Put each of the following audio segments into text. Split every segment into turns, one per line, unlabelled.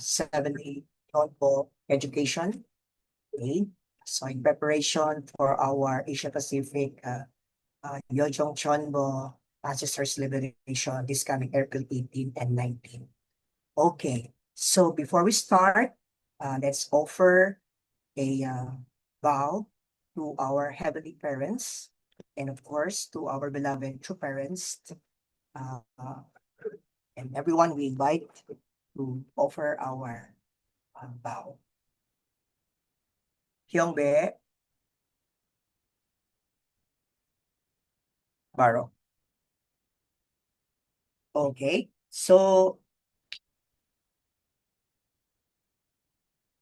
7A Topo Education. Okay, so in preparation for our Asia Pacific Yojong Chonbo Ancestors Liberation this coming April 18 and 19. Okay, so before we start, let's offer a vow to our heavenly parents and of course to our beloved true parents, uh, and everyone we invite to offer our vow. Hyungbae, Baro. Okay, so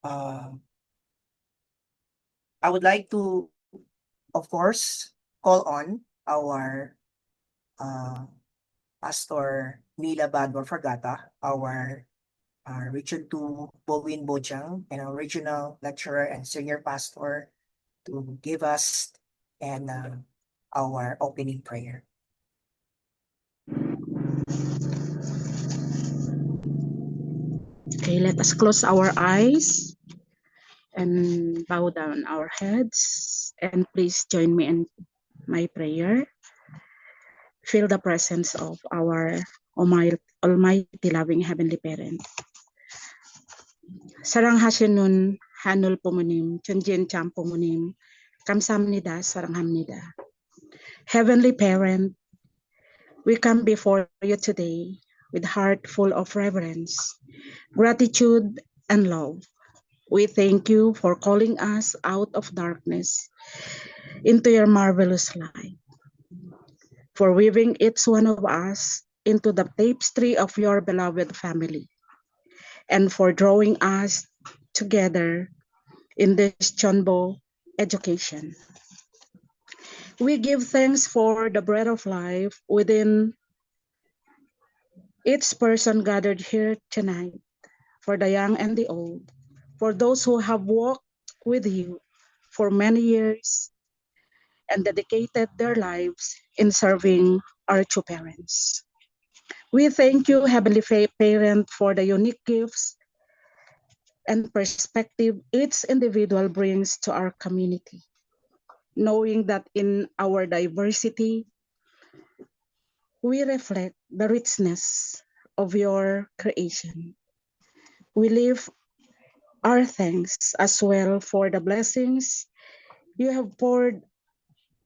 I would like to, of course, call on our Pastor Mila Bador Fargata, our Region 2 Bowin Bojang, and our regional lecturer and senior pastor to give us and our opening prayer.
Okay, let us close our eyes and bow down our heads, and please join me in my prayer. Feel the presence of our almighty loving heavenly parent. Sarang hasinun hanul pumunim, chunjin cham pumunim, kamsamnida saranghamnida. Heavenly parent, we come before you today with heart full of reverence, gratitude, and love. We thank you for calling us out of darkness into your marvelous light, for weaving each one of us into the tapestry of your beloved family, and for drawing us together in this Chonbo education. We give thanks for the bread of life within each person gathered here tonight, for the young and the old, for those who have walked with you for many years and dedicated their lives in serving our true parents. We thank you, Heavenly Parent, for the unique gifts and perspective each individual brings to our community, knowing that in our diversity, we reflect the richness of your creation. We live our thanks as well for the blessings you have poured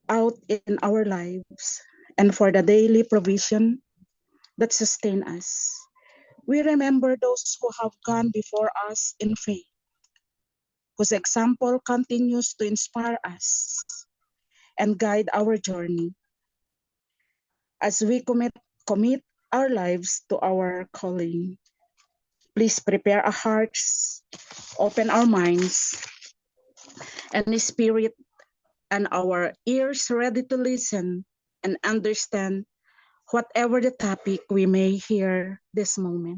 out in our lives and for the daily provision that sustain us. We remember those who have gone before us in faith, whose example continues to inspire us and guide our journey as we commit our lives to our calling. Please prepare our hearts, open our minds, and the spirit and our ears ready to listen and understand whatever the topic we may hear this moment.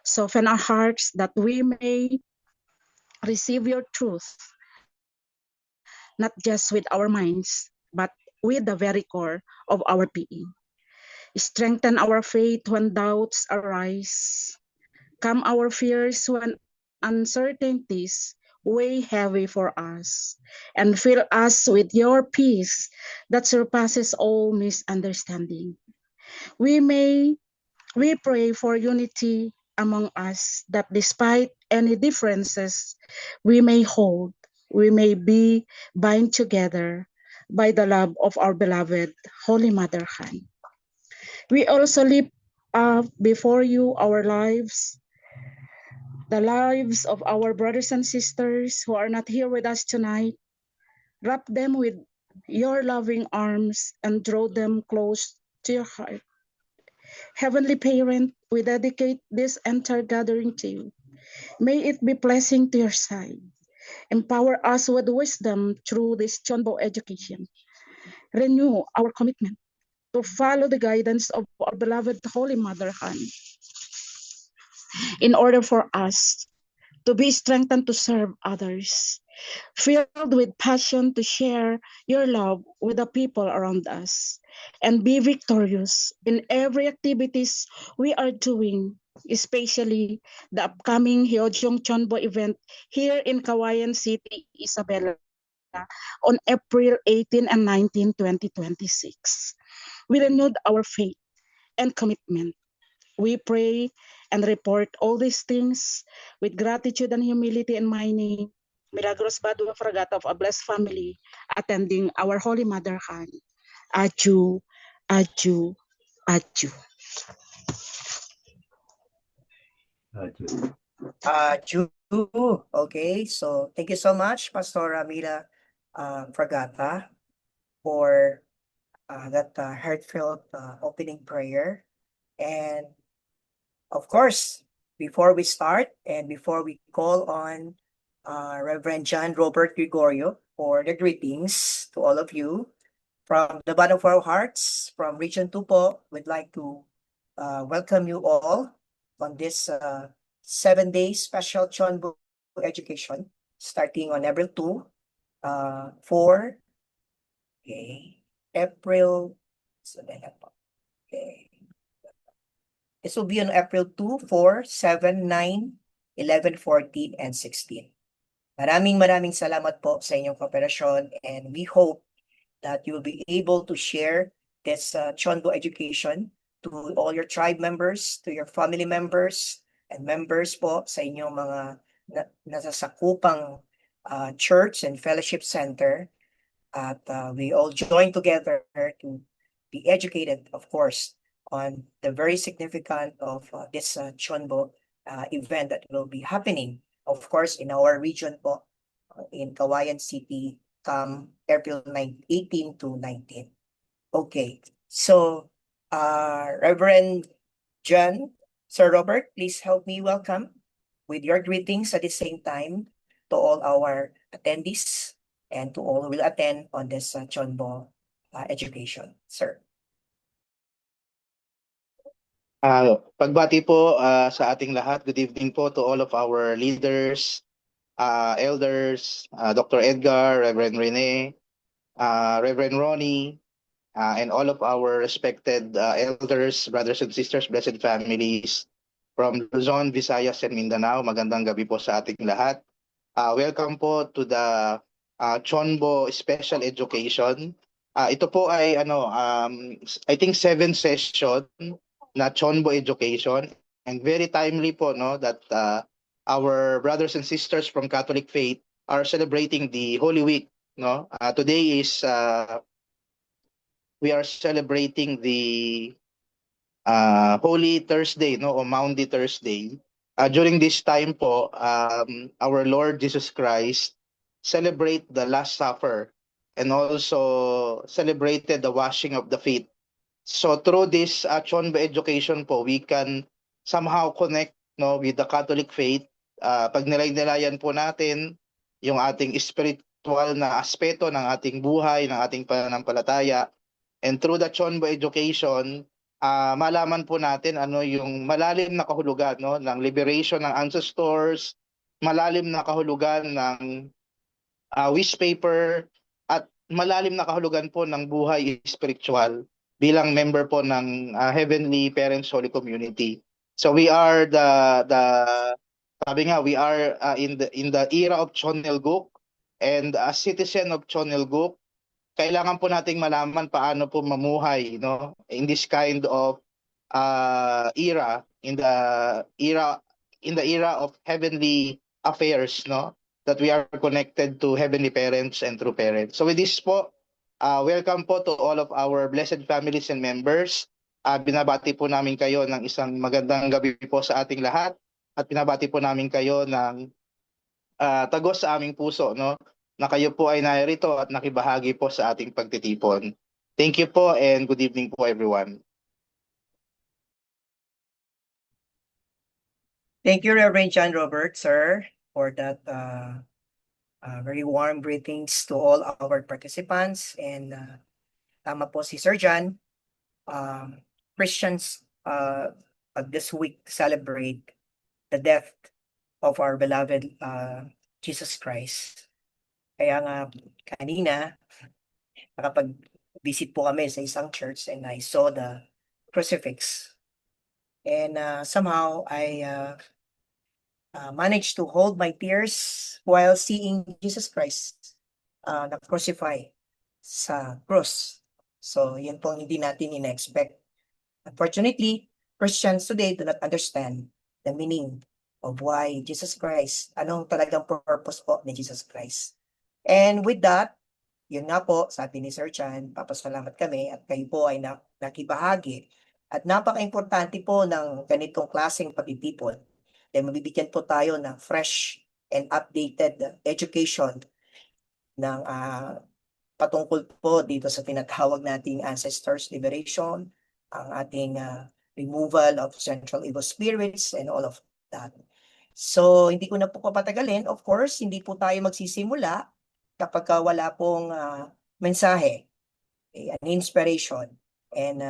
Soften our hearts that we may receive your truth, not just with our minds, but with the very core of our being. Strengthen our faith when doubts arise. Calm our fears when uncertainties weigh heavy for us, and fill us with your peace that surpasses all misunderstanding. We pray for unity among us, that despite any differences we may hold, we may be bind together by the love of our beloved Holy Mother Han. We also lift up before you our lives, the lives of our brothers and sisters who are not here with us tonight. Wrap them with your loving arms and draw them close to your heart. Heavenly Parent, we dedicate this entire gathering to you. May it be pleasing to your side. Empower us with wisdom through this Chonbo education. Renew our commitment to follow the guidance of our beloved Holy Mother Han, in order for us to be strengthened to serve others, filled with passion to share your love with the people around us, and be victorious in every activities we are doing, especially the upcoming Hyeojong Chonbo event here in Kawayan City, Isabela, on April 18 and 19, 2026. We renewed our faith and commitment. We pray and report all these things with gratitude and humility in my name. Milagros Badua Fragata of a blessed family, attending our Holy Mother Han. Aju, aju, aju.
Ju, okay, so thank you so much, Pastor Mila Fragata, for that heartfelt opening prayer. And of course, before we start and before we call on Reverend John Robert Gregorio for the greetings to all of you, from the bottom of our hearts, from Region 2 po, we'd like to welcome you all on this 7-day special Chonbo education starting on April 2 for April. So okay. This will be on April 2, 4, 7, 9, 11, 14, and 16. Maraming salamat po sa inyong kooperasyon, and we hope that you will be able to share this Chonbo education to all your tribe members, to your family members, and members po sa inyong mga nasasakupang church and fellowship center. At we all join together to be educated, of course, on the very significant of this Chonbo event that will be happening, of course, in our region po, in Kawayan City, come April 18 to 19. Okay, so Reverend John, Sir Robert, please help me welcome with your greetings at the same time to all our attendees and to all who will attend on this Chonbo education. Sir.
Pagbati po sa ating lahat. Good evening po to all of our leaders, elders, Dr. Edgar, Reverend Rene, Reverend Ronnie, and all of our respected elders, brothers and sisters, blessed families from Luzon, Visayas, and Mindanao. Magandang gabi po sa ating lahat. Welcome po to the Chonbo Special Education. Ito po ay I think 7th session na Chonbo Education, and very timely po that our brothers and sisters from Catholic faith are celebrating the Holy Week. Today is we are celebrating the Holy Thursday, or Maundy Thursday. During this time po, our Lord Jesus Christ celebrate the Last Supper and also celebrated the washing of the feet. So through this Chonbo education po, we can somehow connect with the Catholic faith. Pag nilay-nilayan po natin yung ating spiritual na aspeto ng ating buhay, ng ating pananampalataya. And through the Chonbo education, malaman po natin ano yung malalim na kahulugan ng liberation ng ancestors, malalim na kahulugan ng wish paper, at malalim na kahulugan po ng buhay spiritual bilang member po ng Heavenly Parents Holy Community. So we are sabi nga, we are in the era of Chonelguk, and as citizen of Chonelguk, kailangan po nating malaman paano po mamuhay in this kind of era, in the era of heavenly affairs, that we are connected to heavenly parents and true parents. So with this po, welcome po to all of our blessed families and members. Binabati po namin kayo ng isang magandang gabi po sa ating lahat, at binabati po namin kayo ng tagos sa aming puso, na kayo po ay narito at nakibahagi po sa ating pagtitipon. Thank you po, and good evening po everyone.
Thank you, Reverend John Robert, sir, for that very warm greetings to all our participants. And tama po si Sir John, Christians this week celebrate the death of our beloved Jesus Christ. Kaya nga kanina, nakapag-visit po kami sa isang church and I saw the crucifix. And somehow I managed to hold my tears while seeing Jesus Christ na crucify sa cross. So yun po hindi natin in-expect. Unfortunately, Christians today do not understand the meaning of why Jesus Christ, anong talagang purpose po ni Jesus Christ. And with that, yun nga po, sabi ni Sir Chan, papasalamat kami at kayo po ay nakibahagi. At napaka-importante po ng ganitong klaseng pagtitipon. Dahil mabibigyan po tayo ng fresh and updated education ng patungkol po dito sa tinatawag nating Ancestors Liberation, ang ating removal of central evil spirits and all of that. So, hindi ko na po papatagalin. Of course, hindi po tayo magsisimula kapag wala pong mensahe, an inspiration, and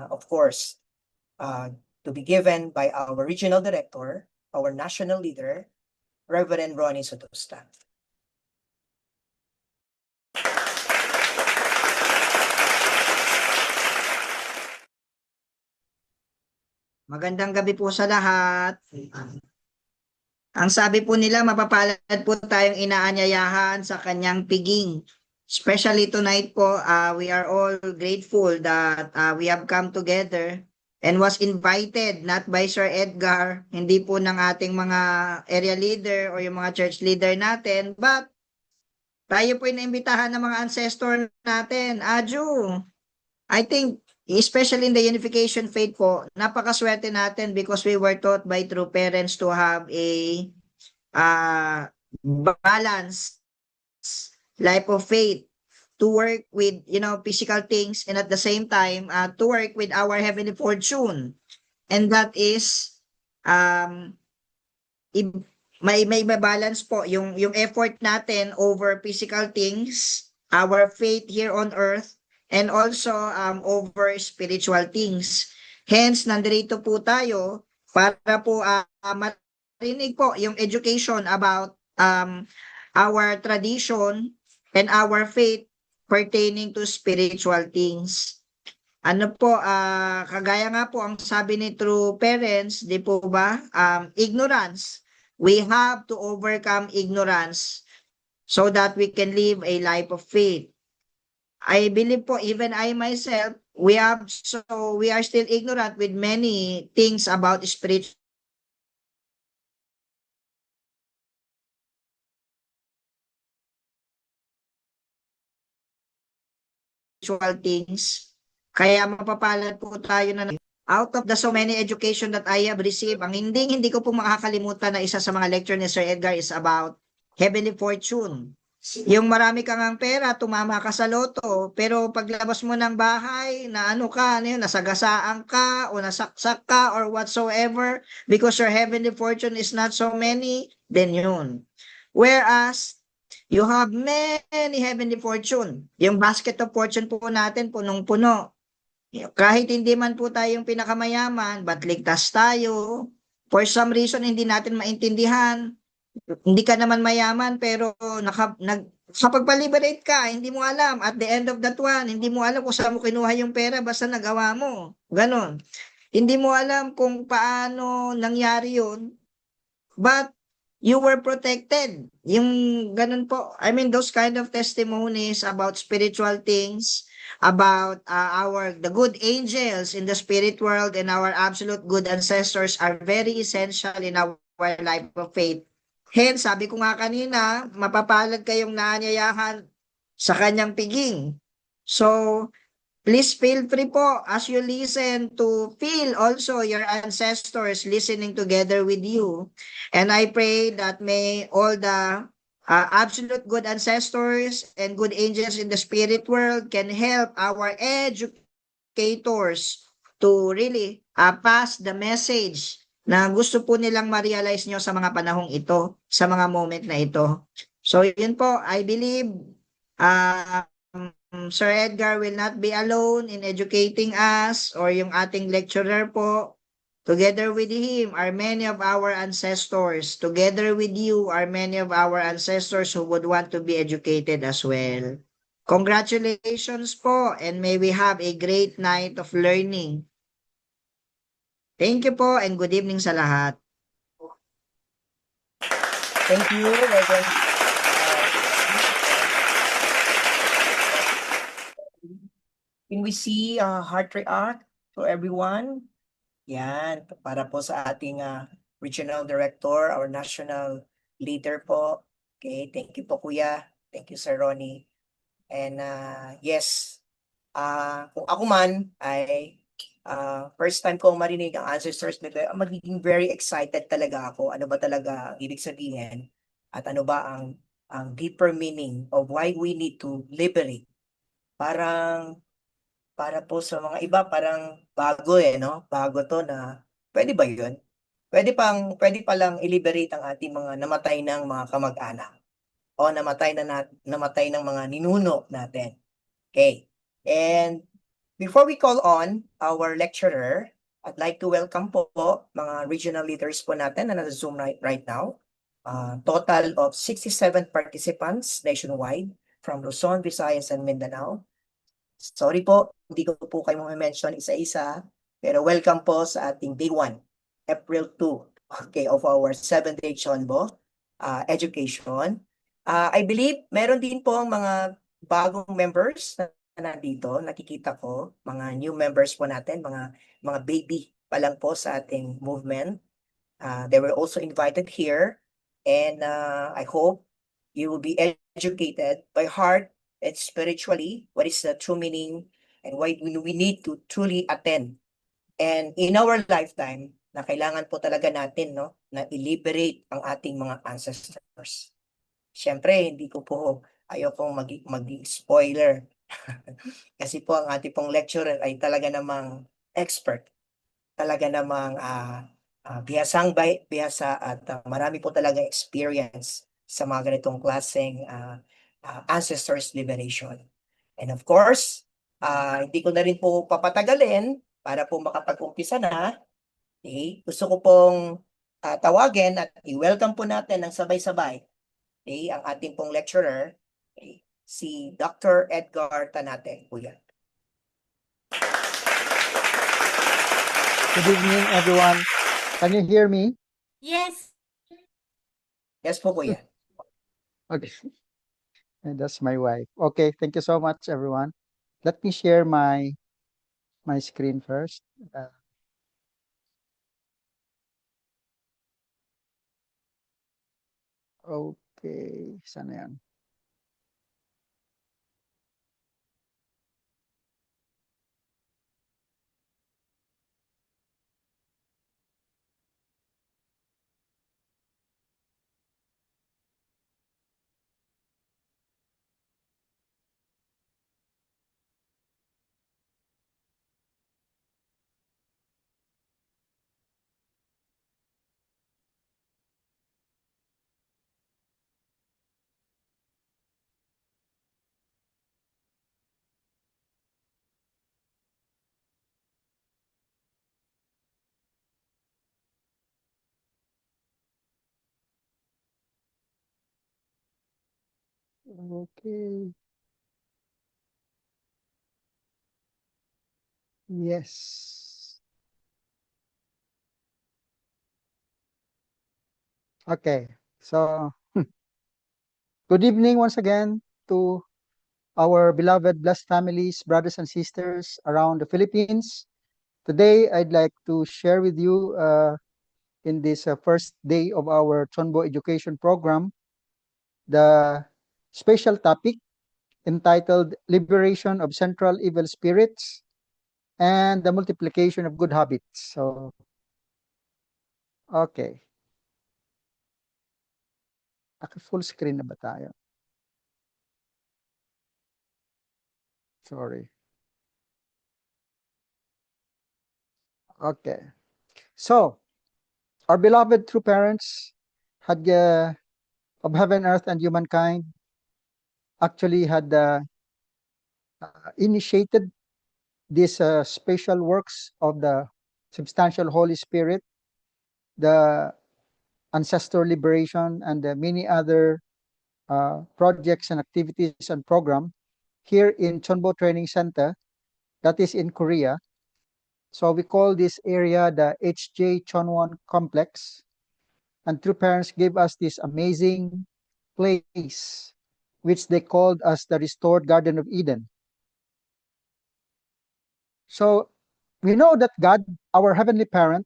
of course, to be given by our regional director, our national leader, Reverend Ronnie Sotosta.
Magandang gabi po sa lahat. Ang sabi po nila, mapapalad po tayong inaanyayahan sa kanyang piging. Especially tonight po, we are all grateful that we have come together and was invited not by Sir Edgar, hindi po ng ating mga area leader or yung mga church leader natin, but tayo po inaimbitahan ng mga ancestor natin. Aju, I think especially in the unification faith po, napakaswerte natin because we were taught by true parents to have a balanced life of faith, to work with, physical things, and at the same time, to work with our heavenly fortune. And that is, may balance po yung effort natin over physical things, our faith here on earth, and also over spiritual things. Hence, nandito po tayo para po marinig po yung education about our tradition and our faith pertaining to spiritual things. Ano po, kagaya nga po ang sabi ni true parents, di po ba? Ignorance. We have to overcome ignorance so that we can live a life of faith. I believe po, even I myself, we are still ignorant with many things about spiritual things. Kaya mapapalad po tayo na out of the so many education that I have received, ang hindi ko po makakalimutan na isa sa mga lecture ni Sir Edgar is about heavenly fortune. Yung marami kang ang pera, tumama ka sa loto, pero paglabas mo ng bahay, na nasagasaan ka o nasaksak ka or whatsoever because your heavenly fortune is not so many, then yun. Whereas, you have many heavenly fortune. Yung basket of fortune po natin, punong-puno. Kahit hindi man po tayong pinakamayaman, but ligtas tayo. For some reason, hindi natin maintindihan. Hindi ka naman mayaman, pero nakapag-liberate ka, hindi mo alam. At the end of that one, hindi mo alam kung saan mo kinuha yung pera, basta nagawa mo. Ganon. Hindi mo alam kung paano nangyari yun. But, you were protected. Yung ganun po. I mean, those kind of testimonies about spiritual things, about the good angels in the spirit world and our absolute good ancestors are very essential in our life of faith. Hence, sabi ko nga kanina, mapapalad kayong naanyayahan sa kanyang piging. So, please feel free po as you listen to feel also your ancestors listening together with you. And I pray that may all the absolute good ancestors and good angels in the spirit world can help our educators to really pass the message na gusto po nilang ma-realize nyo sa mga panahong ito, sa mga moment na ito. So yun po, I believe Sir Edgar will not be alone in educating us or yung ating lecturer po. Together with him are many of our ancestors. Together with you are many of our ancestors who would want to be educated as well. Congratulations po, and may we have a great night of learning. Thank you po and good evening sa lahat.
Thank you, Reverend. Can we see heart react to everyone? Yan, para po sa ating regional director, our national leader po. Okay, thank you po kuya. Thank you Sir Ronnie. And yes, kung ako man ay first time ko marinig ang ancestors nila, magiging very excited talaga ako. Ano ba talaga ang ibig sabihin? At ano ba ang deeper meaning of why we need to liberate? Para po sa mga iba, parang bago no? Bago to na, pwede ba yun? Pwede palang i-liberate ang ating mga namatay ng mga kamag-anak o namatay ng mga ninuno natin. Okay. And before we call on our lecturer, I'd like to welcome po mga regional leaders po natin na nasa Zoom right now. Total of 67 participants nationwide from Luzon, Visayas, and Mindanao. Sorry po, hindi ko po kayo mention isa-isa, pero welcome po sa ating day 1, April 2, okay, of our 7-day Chonbo education. I believe meron din po ang mga bagong members na nandito, nakikita ko, mga new members po natin, mga baby pa lang po sa ating movement. They were also invited here, and I hope you will be educated by heart and spiritually what is the true meaning and why we need to truly attend. And in our lifetime, na kailangan po talaga natin na i-liberate ang ating mga ancestors. Siyempre, hindi ko po ayokong maging spoiler. Kasi po ang ating pong lecturer ay talaga namang expert. Talaga namang bihasa at marami po talaga experience sa mga ganitong klaseng ancestors liberation. And of course, hindi ko na rin po papatagalin para po makapag-umpisa na. Okay? Gusto ko pong tawagin at i-welcome po natin ng sabay-sabay ang ating pong lecturer, si Dr. Edgar Tanate. Kuya.
Good evening, everyone. Can you hear me?
Yes.
Yes po, Kuya.
Okay. And that's my wife. Okay, thank you so much, everyone. Let me share my screen first. Okay, sana yan? Okay. Yes. Okay, so good evening once again to our beloved blessed families, brothers and sisters around the Philippines. Today, I'd like to share with you in this first day of our Chonbo education program, the special topic entitled Liberation of Central Evil Spirits and the Multiplication of Good Habits. So, okay. Full screen na ba tayo? Sorry. Okay. So, our beloved true parents had of heaven, earth, and humankind actually had initiated these special works of the substantial Holy Spirit, the ancestor liberation, and the many other projects and activities and program here in Chonbo Training Center, that is in Korea. So we call this area the HJ Chonwon Complex. And True Parents gave us this amazing place, which they called as the Restored Garden of Eden. So we know that God, our Heavenly Parent,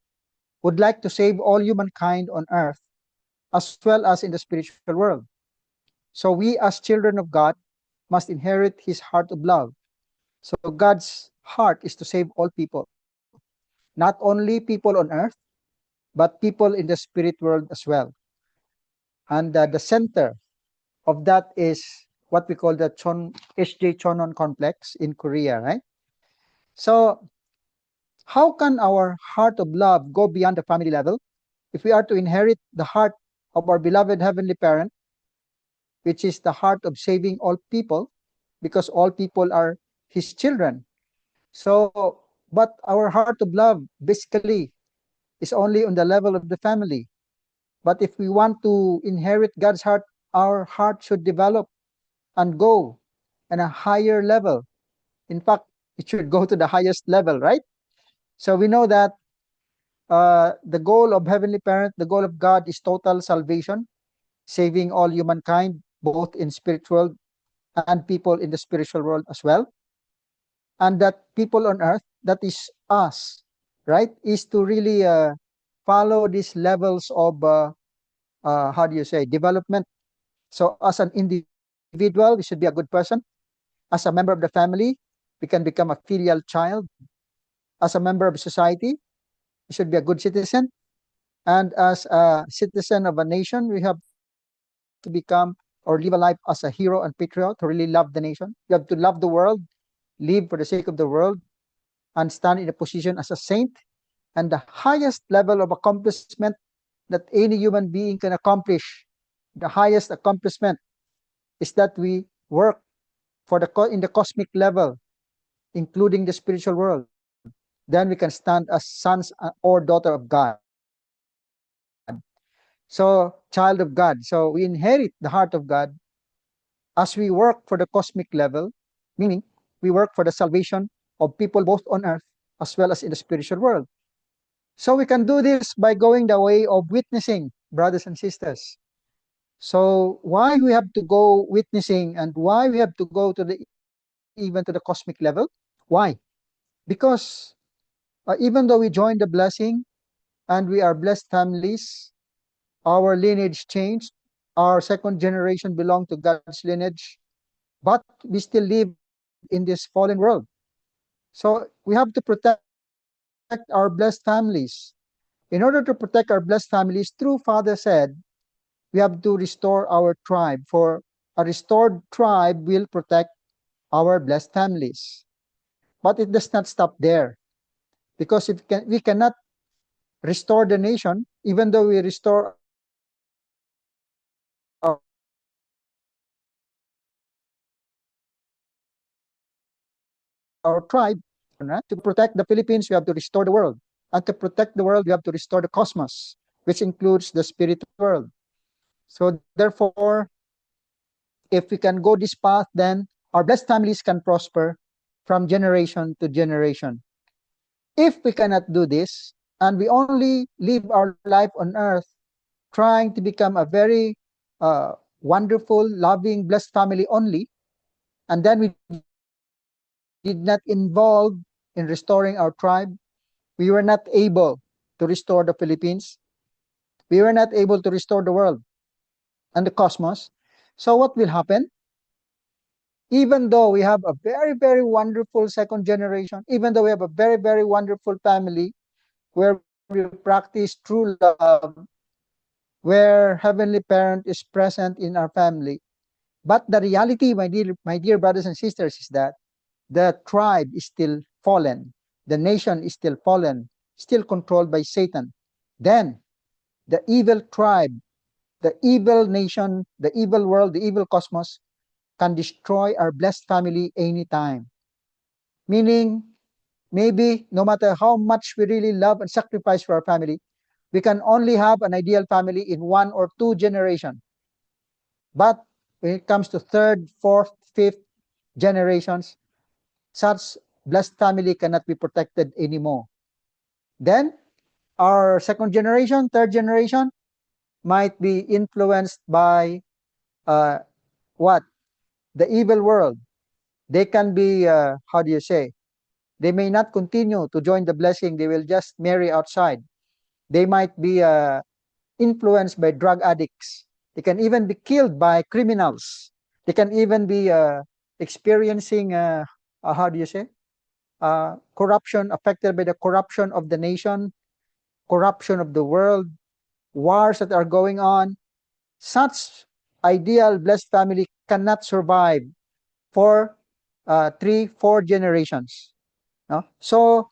would like to save all humankind on earth, as well as in the spiritual world. So we, as children of God, must inherit His heart of love. So God's heart is to save all people, not only people on earth, but people in the spirit world as well. And the center of that is what we call the HJ Chonon complex in Korea, right? So how can our heart of love go beyond the family level if we are to inherit the heart of our beloved Heavenly Parent, which is the heart of saving all people, because all people are His children? So, but our heart of love basically is only on the level of the family. But if we want to inherit God's heart, our heart should develop and go on a higher level. In fact, it should go to the highest level, right? So we know that the goal of Heavenly Parent, the goal of God is total salvation, saving all humankind, both in spiritual and people in the spiritual world as well. And that people on earth, that is us, right, is to really follow these levels of, how do you say, development. So as an individual, we should be a good person. As a member of the family, we can become a filial child. As a member of society, we should be a good citizen. And as a citizen of a nation, we have to become or live a life as a hero and patriot to really love the nation. You have to love the world, live for the sake of the world, and stand in a position as a saint. And the highest level of accomplishment that any human being can accomplish, the highest accomplishment, is that we work for in the cosmic level, including the spiritual world. Then we can stand as sons or daughter of God. So, child of God. So we inherit the heart of God as we work for the cosmic level, meaning we work for the salvation of people both on earth as well as in the spiritual world. So we can do this by going the way of witnessing, brothers and sisters. So why we have to go witnessing, and why we have to go to the even to the cosmic level? Why? Because even though we join the blessing and we are blessed families, our lineage changed. Our second generation belong to God's lineage, but we still live in this fallen world. So we have to protect our blessed families. In order to protect our blessed families, true Father said, we have to restore our tribe, for a restored tribe will protect our blessed families. But it does not stop there, because we cannot restore the nation, even though we restore our tribe. Right? To protect the Philippines, we have to restore the world. And to protect the world, we have to restore the cosmos, which includes the spirit world. So therefore, if we can go this path, then our blessed families can prosper from generation to generation. If we cannot do this, and we only live our life on earth trying to become a very wonderful, loving, blessed family only, and then we did not involve in restoring our tribe, we were not able to restore the Philippines. We were not able to restore the world and the cosmos. So what will happen? Even though we have a very, very wonderful second generation, even though we have a very, very wonderful family where we practice true love, where Heavenly Parent is present in our family, but the reality, my dear brothers and sisters, is that the tribe is still fallen. The nation is still fallen, still controlled by Satan. Then the evil tribe, the evil nation, the evil world, the evil cosmos can destroy our blessed family anytime. Meaning, maybe no matter how much we really love and sacrifice for our family, we can only have an ideal family in 1 or 2 generations. But when it comes to 3rd, 4th, 5th generations, such blessed family cannot be protected anymore. Then our 2nd generation, 3rd generation might be influenced by what? The evil world. They can be, how do you say? They may not continue to join the blessing. They will just marry outside. They might be influenced by drug addicts. They can even be killed by criminals. They can even be experiencing, how do you say? Corruption, affected by the corruption of the nation, corruption of the world, wars that are going on. Such ideal blessed family cannot survive for 3, 4 generations. No? So,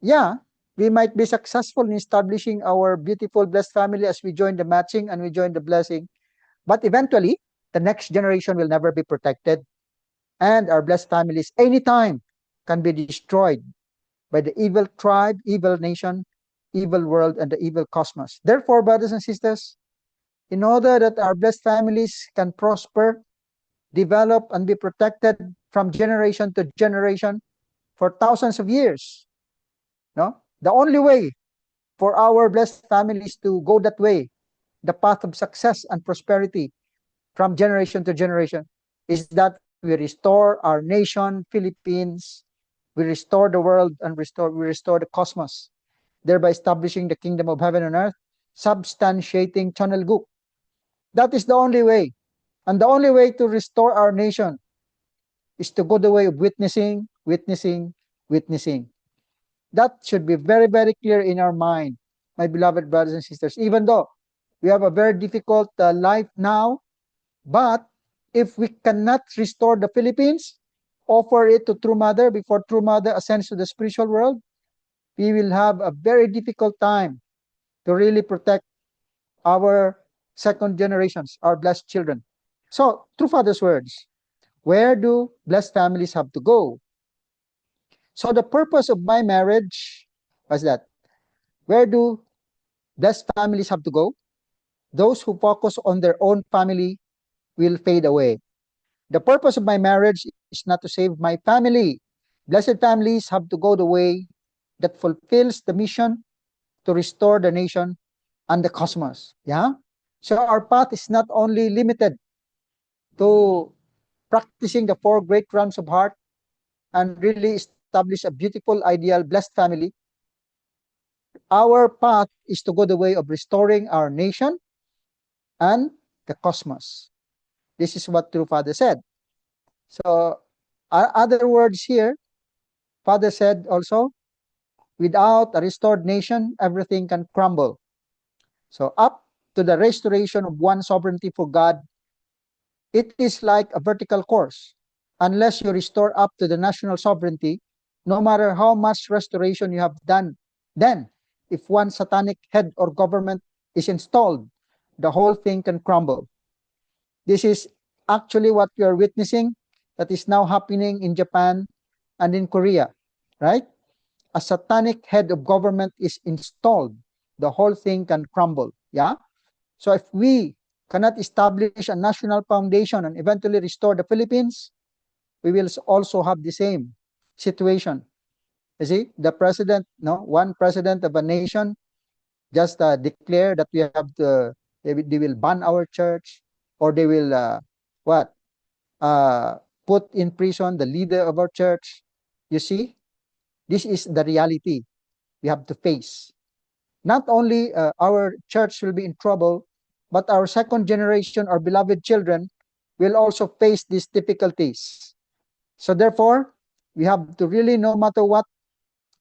yeah, we might be successful in establishing our beautiful blessed family as we join the matching and we join the blessing. But eventually, the next generation will never be protected. And our blessed families anytime can be destroyed by the evil tribe, evil nation, evil world, and the evil cosmos. Therefore, brothers and sisters, in order that our blessed families can prosper, develop, and be protected from generation to generation for thousands of years, no? The only way for our blessed families to go that way, the path of success and prosperity from generation to generation, is that we restore our nation, Philippines, we restore the world, and we restore the cosmos, thereby establishing the kingdom of heaven and earth, substantiating Chonelguk. That is the only way. And the only way to restore our nation is to go the way of witnessing, witnessing, witnessing. That should be very, very clear in our mind, my beloved brothers and sisters, even though we have a very difficult life now. But if we cannot restore the Philippines, offer it to True Mother before True Mother ascends to the spiritual world, we will have a very difficult time to really protect our 2nd generations, our blessed children. So, True Father's words, where do blessed families have to go? So the purpose of my marriage was that, where do blessed families have to go? Those who focus on their own family will fade away. The purpose of my marriage is not to save my family. Blessed families have to go the way that fulfills the mission to restore the nation and the cosmos. Yeah? So our path is not only limited to practicing the 4 great realms of heart and really establish a beautiful, ideal, blessed family. Our path is to go the way of restoring our nation and the cosmos. This is what True Father said. So, other words here, Father said also, without a restored nation, everything can crumble. So, up to the restoration of one sovereignty for God, it is like a vertical course. Unless you restore up to the national sovereignty, no matter how much restoration you have done, then if one satanic head or government is installed, the whole thing can crumble. This is actually what we are witnessing that is now happening in Japan and in Korea, right? A satanic head of government is installed, the whole thing can crumble, yeah? So if we cannot establish a national foundation and eventually restore the Philippines, we will also have the same situation. You see, the president, one president of a nation just declare that we have to, they will ban our church, or they will put in prison the leader of our church. You see, this is the reality we have to face. Not only our church will be in trouble, but our 2nd generation, our beloved children, will also face these difficulties. So therefore, we have to really, no matter what,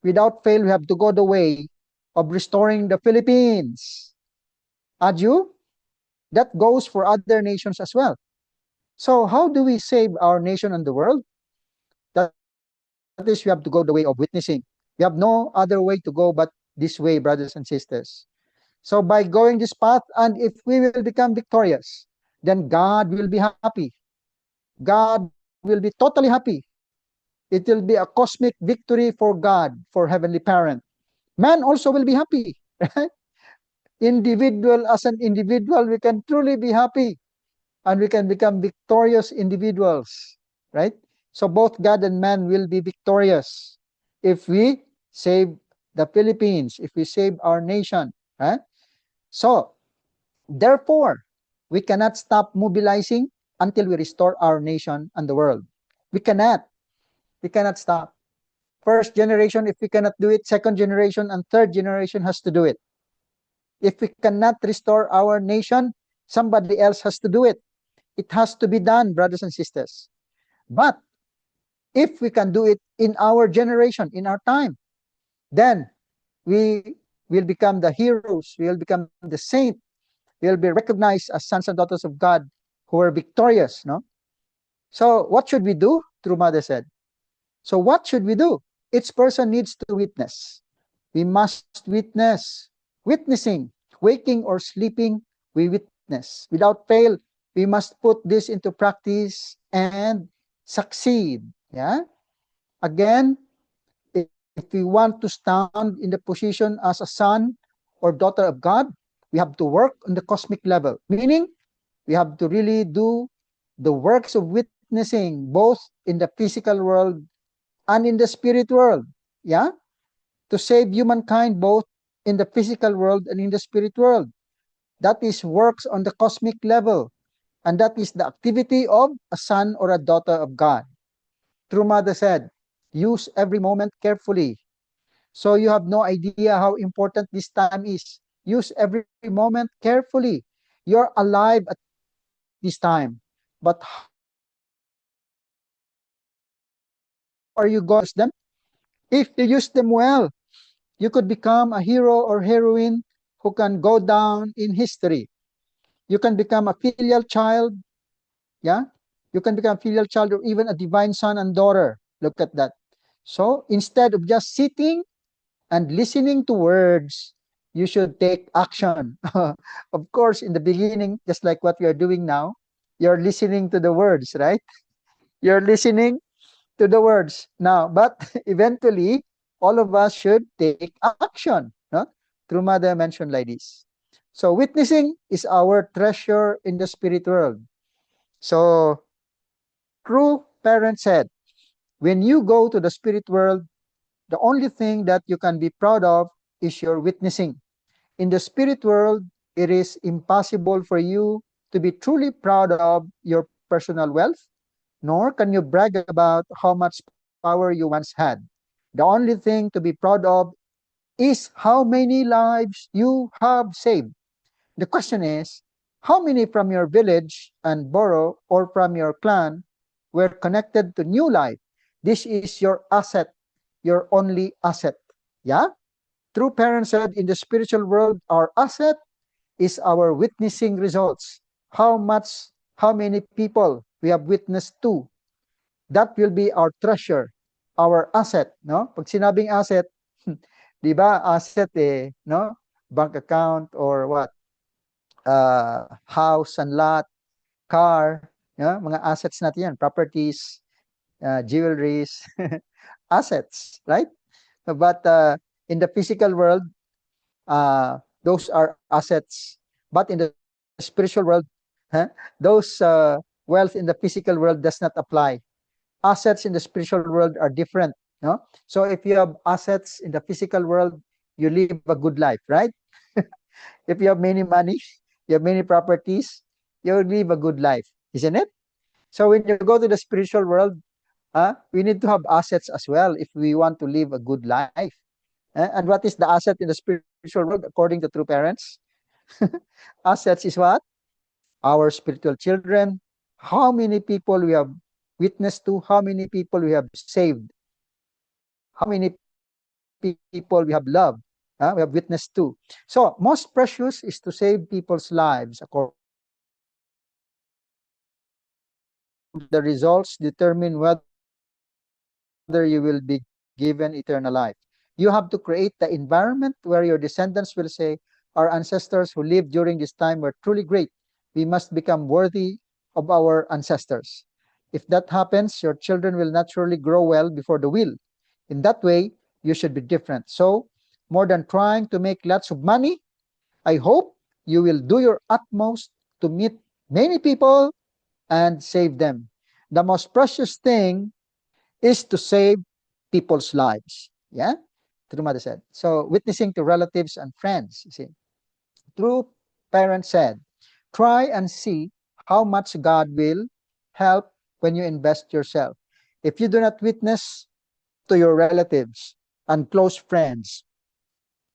without fail, we have to go the way of restoring the Philippines. Adju, that goes for other nations as well. So how do we save our nation and the world? That is, we have to go the way of witnessing. We have no other way to go but this way, brothers and sisters. So by going this path, and if we will become victorious, then God will be happy. God will be totally happy It will be a cosmic victory for God, for Heavenly Parent. Man also will be happy, right? Individual, as an individual, we can truly be happy and we can become victorious individuals, right? So both God and man will be victorious if we save the Philippines, if we save our nation, right? So, therefore, we cannot stop mobilizing until we restore our nation and the world. We cannot. We cannot stop. First generation, if we cannot do it, second generation and third generation has to do it. If we cannot restore our nation, somebody else has to do it. It has to be done, brothers and sisters. But if we can do it in our generation, in our time, then we will become the heroes, we will become the saint, we will be recognized as sons and daughters of God who are victorious, no? So what should we do? True Mother said. So what should we do? Each person needs to witness. We must witness. Witnessing, waking or sleeping, we witness. Without fail, we must put this into practice and succeed. Yeah. Again, if we want to stand in the position as a son or daughter of God, we have to work on the cosmic level. Meaning, we have to really do the works of witnessing both in the physical world and in the spirit world. Yeah. To save humankind both in the physical world and in the spirit world. That is works on the cosmic level. And that is the activity of a son or a daughter of God. True Mother said, use every moment carefully. So you have no idea how important this time is. Use every moment carefully. You're alive at this time. But how are you going to use them? If you use them well, you could become a hero or heroine who can go down in history. You can become a filial child. Yeah. You can become a filial child or even a divine son and daughter. Look at that. So instead of just sitting and listening to words, you should take action. Of course, in the beginning, just like what we are doing now, you're listening to the words, right? You're listening to the words now, but eventually, all of us should take action. No? True Mother mentioned like this. So witnessing is our treasure in the spirit world. So true parent said, when you go to the spirit world, the only thing that you can be proud of is your witnessing. In the spirit world, it is impossible for you to be truly proud of your personal wealth, nor can you brag about how much power you once had. The only thing to be proud of is how many lives you have saved. The question is, how many from your village and borough or from your clan were connected to new life? This is your asset, your only asset. Yeah? True parents said in the spiritual world, our asset is our witnessing results. How many people we have witnessed to. That will be our treasure, our asset, no? Pag sinabing asset, 'di ba? Asset no? Bank account or what? House and lot, car, yeah? Mga assets natin yan, properties, jewelries, assets, right? But in the physical world, those are assets. But in the spiritual world, those wealth in the physical world does not apply. Assets in the spiritual world are different. No? So if you have assets in the physical world, you live a good life, right? If you have many money, you have many properties, you live a good life, isn't it? So when you go to the spiritual world, we need to have assets as well if we want to live a good life. And what is the asset in the spiritual world according to true parents? Assets is what? Our spiritual children. How many people we have witnessed to? How many people we have saved? How many people we have loved? We have witnessed to. So most precious is to save people's lives. According the results determine whether you will be given eternal life. You have to create the environment where your descendants will say, our ancestors who lived during this time were truly great. We must become worthy of our ancestors. If that happens, your children will naturally grow well before the will. In that way, you should be different. So, more than trying to make lots of money, I hope you will do your utmost to meet many people and save them. The most precious thing is to save people's lives. Yeah, True Mother said. So, witnessing to relatives and friends, you see. True Parent said, try and see how much God will help when you invest yourself. If you do not witness to your relatives and close friends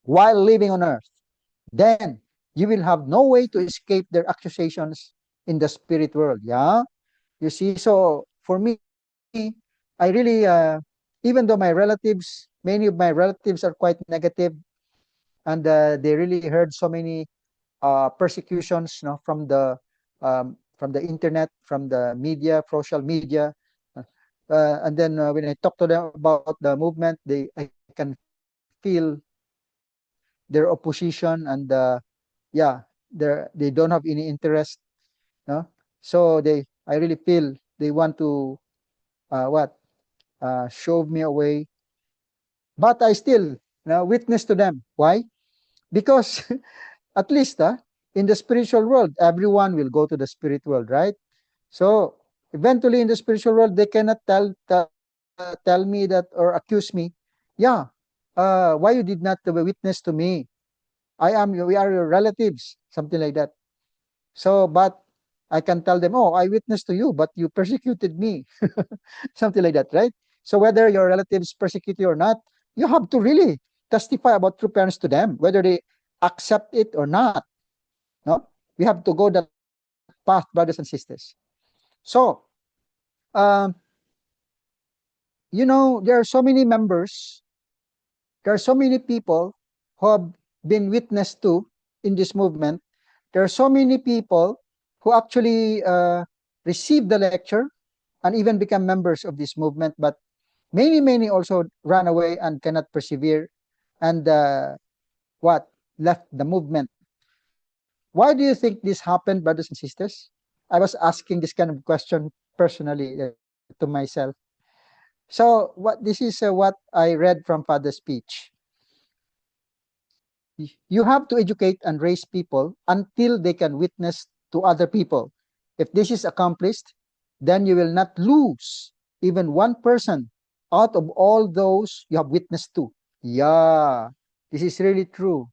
while living on earth, then you will have no way to escape their accusations in the spirit world. Yeah, you see. So for me, I really, even though my relatives, many of my relatives are quite negative, and they really heard so many persecutions, from the internet, from the media, social media. And then when I talk to them about the movement, I can feel their opposition, and yeah, they don't have any interest. No, so I really feel they want to what shove me away, but I still witness to them. Why? Because at least in the spiritual world, everyone will go to the spirit world, right? So eventually in the spiritual world, they cannot tell me that or accuse me. Yeah, why you did not witness to me? We are your relatives, something like that. So, but I can tell them, oh, I witnessed to you, but you persecuted me, something like that, right? So whether your relatives persecute you or not, you have to really testify about true parents to them, whether they accept it or not. No, we have to go that path, brothers and sisters. So, um, there are so many members, there are so many people who have been witnessed to in this movement. There are so many people who actually receive the lecture and even become members of this movement, but many also ran away and cannot persevere, and left the movement. Why do you think this happened, brothers and sisters? I was asking this kind of question personally to myself. So this is what I read from Father's speech. You have to educate and raise people until they can witness to other people. If this is accomplished, then you will not lose even one person out of all those you have witnessed to. Yeah, this is really true.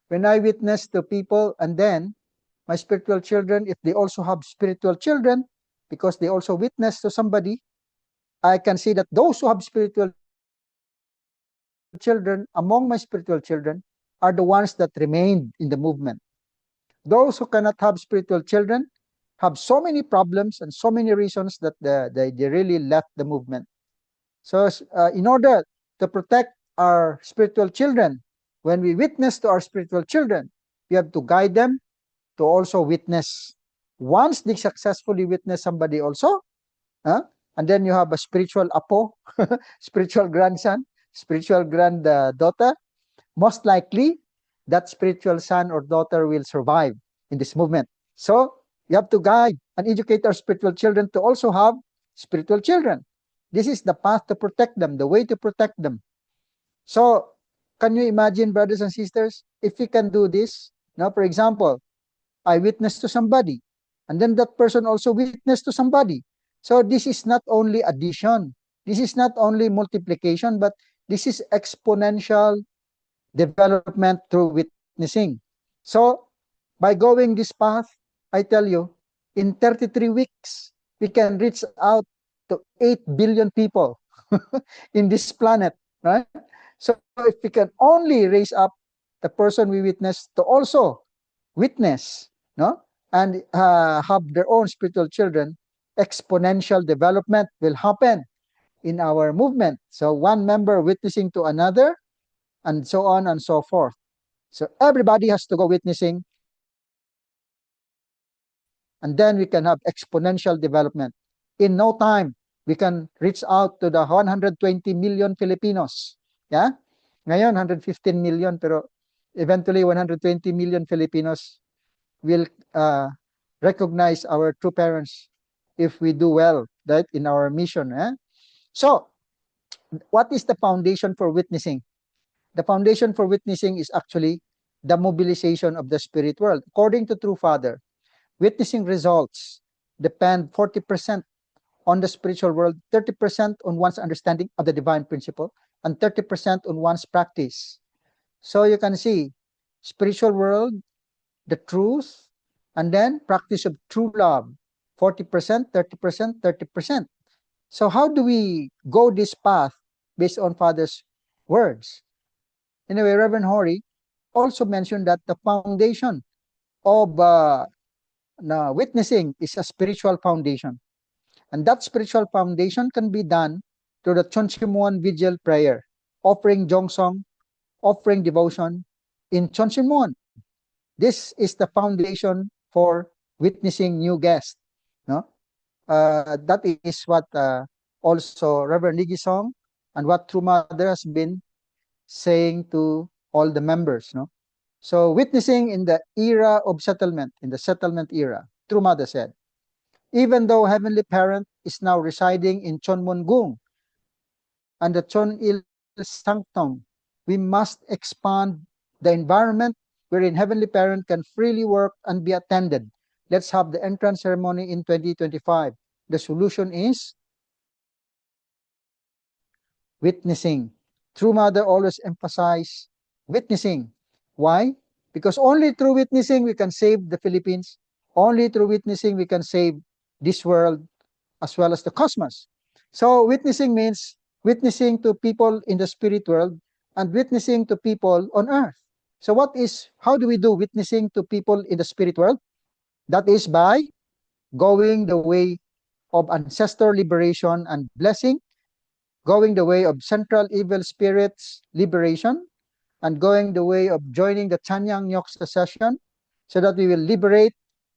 When I witness to people, and then my spiritual children, if they also have spiritual children, because they also witness to somebody, I can see that those who have spiritual children among my spiritual children are the ones that remained in the movement. Those who cannot have spiritual children have so many problems and so many reasons that they really left the movement. So in order to protect our spiritual children, when we witness to our spiritual children, we have to guide them to also witness. Once they successfully witness somebody also, and then you have a spiritual apo, spiritual grandson, spiritual granddaughter, most likely that spiritual son or daughter will survive in this movement. So you have to guide and educate our spiritual children to also have spiritual children. This is the path to protect them, the way to protect them. So can you imagine, brothers and sisters, if we can do this? Now, for example, I witness to somebody, and then that person also witnessed to somebody. So this is not only addition, this is not only multiplication, but this is exponential development through witnessing. So by going this path, I tell you, in 33 weeks, we can reach out to 8 billion people in this planet, right? So if we can only raise up the person we witness to also witness, no, and have their own spiritual children, exponential development will happen in our movement. So one member witnessing to another, and so on and so forth. So everybody has to go witnessing, and then we can have exponential development. In no time, we can reach out to the 120 million Filipinos. Yeah? Ngayon, 115 million, pero eventually 120 million Filipinos will recognize our true parents if we do well, right, in our mission. So, what is the foundation for witnessing? The foundation for witnessing is actually the mobilization of the spirit world. According to True Father, witnessing results depend 40% on the spiritual world, 30% on one's understanding of the divine principle, and 30% on one's practice. So you can see spiritual world, the truth, and then practice of true love, 40%, 30%, 30%. So how do we go this path based on Father's words? Anyway, Reverend Hori also mentioned that the foundation of witnessing is a spiritual foundation. And that spiritual foundation can be done through the Chonsimuan Vigil Prayer, offering Jongsong, offering devotion in Chonsimuan. This is the foundation for witnessing new guests. No? That is what also Reverend Ligisong and what True Mother has been saying to all the members. No? So witnessing in the era of settlement, in the settlement era, True Mother said, even though Heavenly Parent is now residing in Chonmungung and the Chon Il Sanctum, we must expand the environment wherein Heavenly Parent can freely work and be attended. Let's have the entrance ceremony in 2025. The solution is witnessing. True Mother always emphasize witnessing. Why? Because only through witnessing we can save the Philippines. Only through witnessing we can save this world as well as the cosmos. So witnessing means witnessing to people in the spirit world and witnessing to people on earth. So how do we do witnessing to people in the spirit world? That is by going the way of ancestor liberation and blessing, going the way of central evil spirits liberation, and going the way of joining the Chanyang Nyoksa session so that we will liberate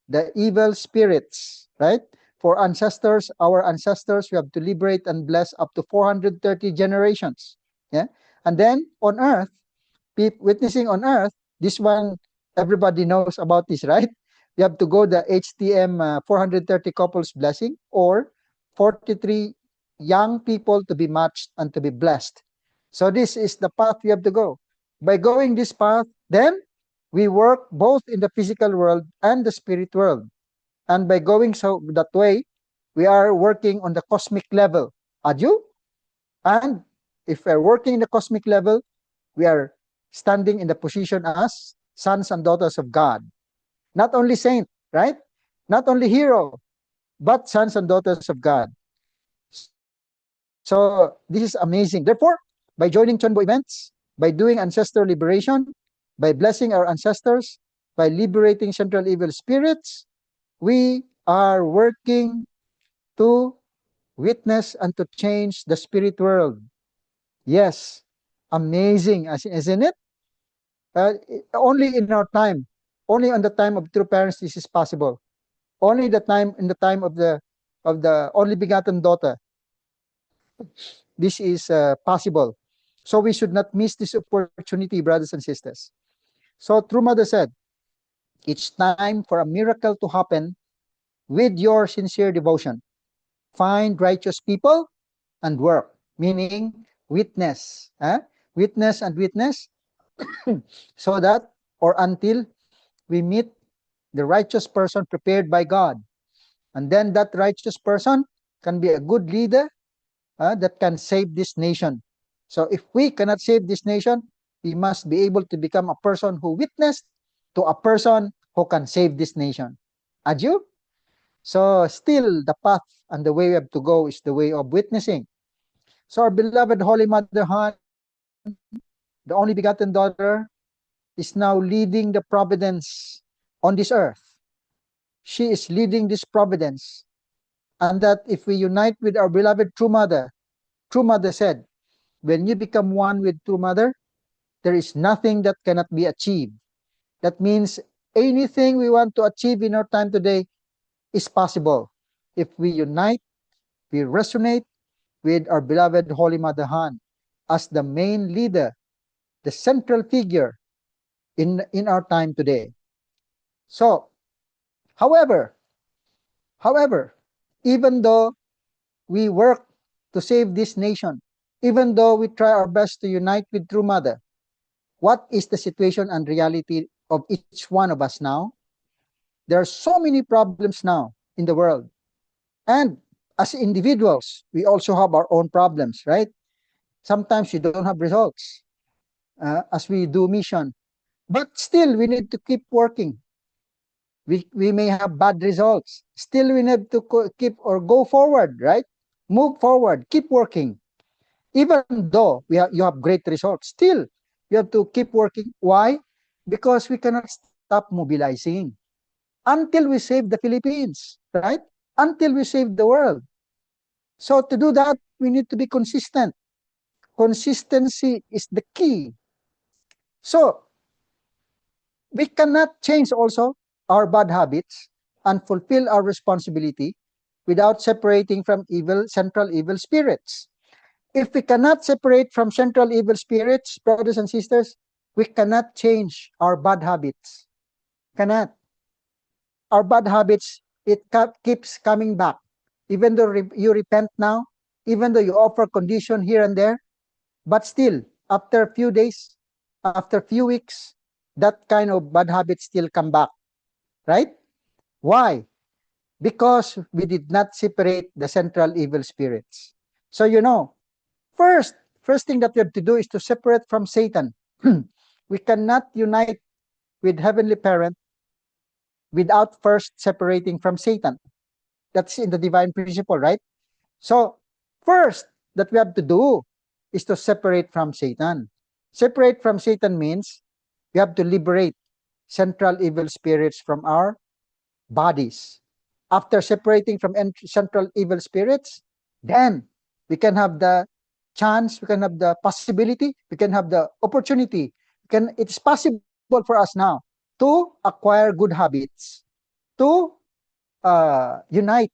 the evil spirits, right? For ancestors, our ancestors, we have to liberate and bless up to 430 generations. Yeah. And then on earth, witnessing on earth, this one, everybody knows about this, right? You have to go the HTM 430 couples blessing or 43 young people to be matched and to be blessed. So this is the path we have to go. By going this path, then we work both in the physical world and the spirit world. And by going so that way, we are working on the cosmic level. Adyu? And if we're working in the cosmic level, we are standing in the position as sons and daughters of God. Not only saint, right? Not only hero, but sons and daughters of God. So this is amazing. Therefore, by joining Chonbo events, by doing ancestor liberation, by blessing our ancestors, by liberating central evil spirits, we are working to witness and to change the spirit world. Yes, amazing, isn't it? Only in our time, only on the time of true parents, this is possible. Only in the time of the only begotten daughter, this is possible. So we should not miss this opportunity, brothers and sisters. So True Mother said, it's time for a miracle to happen with your sincere devotion. Find righteous people and work, meaning witness. Witness and witness so that or until we meet the righteous person prepared by God. And then that righteous person can be a good leader that can save this nation. So if we cannot save this nation, we must be able to become a person who witnessed to a person who can save this nation. Adyu? So still the path and the way we have to go is the way of witnessing. So our beloved Holy Mother Han, the only begotten daughter, is now leading the providence on this earth. She is leading this providence. And that if we unite with our beloved True Mother said, when you become one with True Mother, there is nothing that cannot be achieved. That means anything we want to achieve in our time today is possible. If we unite, we resonate with our beloved Holy Mother Han as the main leader, the central figure in our time today. So, however, even though we work to save this nation, even though we try our best to unite with True Mother, what is the situation and reality of each one of us now? There are so many problems now in the world. And as individuals, we also have our own problems, right? Sometimes we don't have results as we do mission. But still, we need to keep working. We may have bad results. Still, we need to keep or go forward, right? Move forward, keep working. Even though you have great results, still, you have to keep working. Why? Because we cannot stop mobilizing until we save the Philippines, right? Until we save the world. So to do that, we need to be consistent. Consistency is the key. So we cannot change also our bad habits and fulfill our responsibility without separating from central evil spirits. If we cannot separate from central evil spirits, brothers and sisters, we cannot change our bad habits. Cannot. Our bad habits, it keeps coming back. Even though you repent now, even though you offer condition here and there, but still, after a few days, after a few weeks, that kind of bad habits still come back, right? Why? Because we did not separate the central evil spirits. So first thing that we have to do is to separate from Satan. We cannot unite with Heavenly Parent without first separating from Satan. That's in the divine principle, right? So first that we have to do is to separate from Satan. Separate from Satan means we have to liberate central evil spirits from our bodies. After separating from central evil spirits, then we can have the chance, we can have the possibility, we can have the opportunity. It's possible for us now to acquire good habits, to unite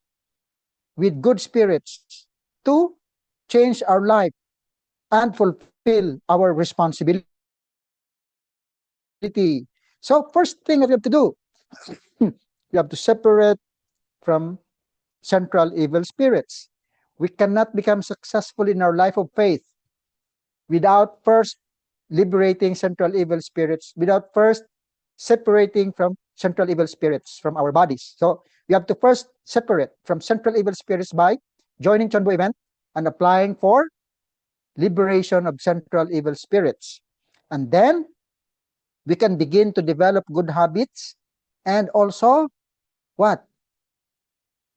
with good spirits, to change our life and fulfill our responsibility. So first thing that we have to do, we have to separate from central evil spirits. We cannot become successful in our life of faith without first liberating central evil spirits, without first separating from central evil spirits from our bodies. So we have to first separate from central evil spirits by joining Chonbo event and applying for liberation of central evil spirits. And then we can begin to develop good habits and also what?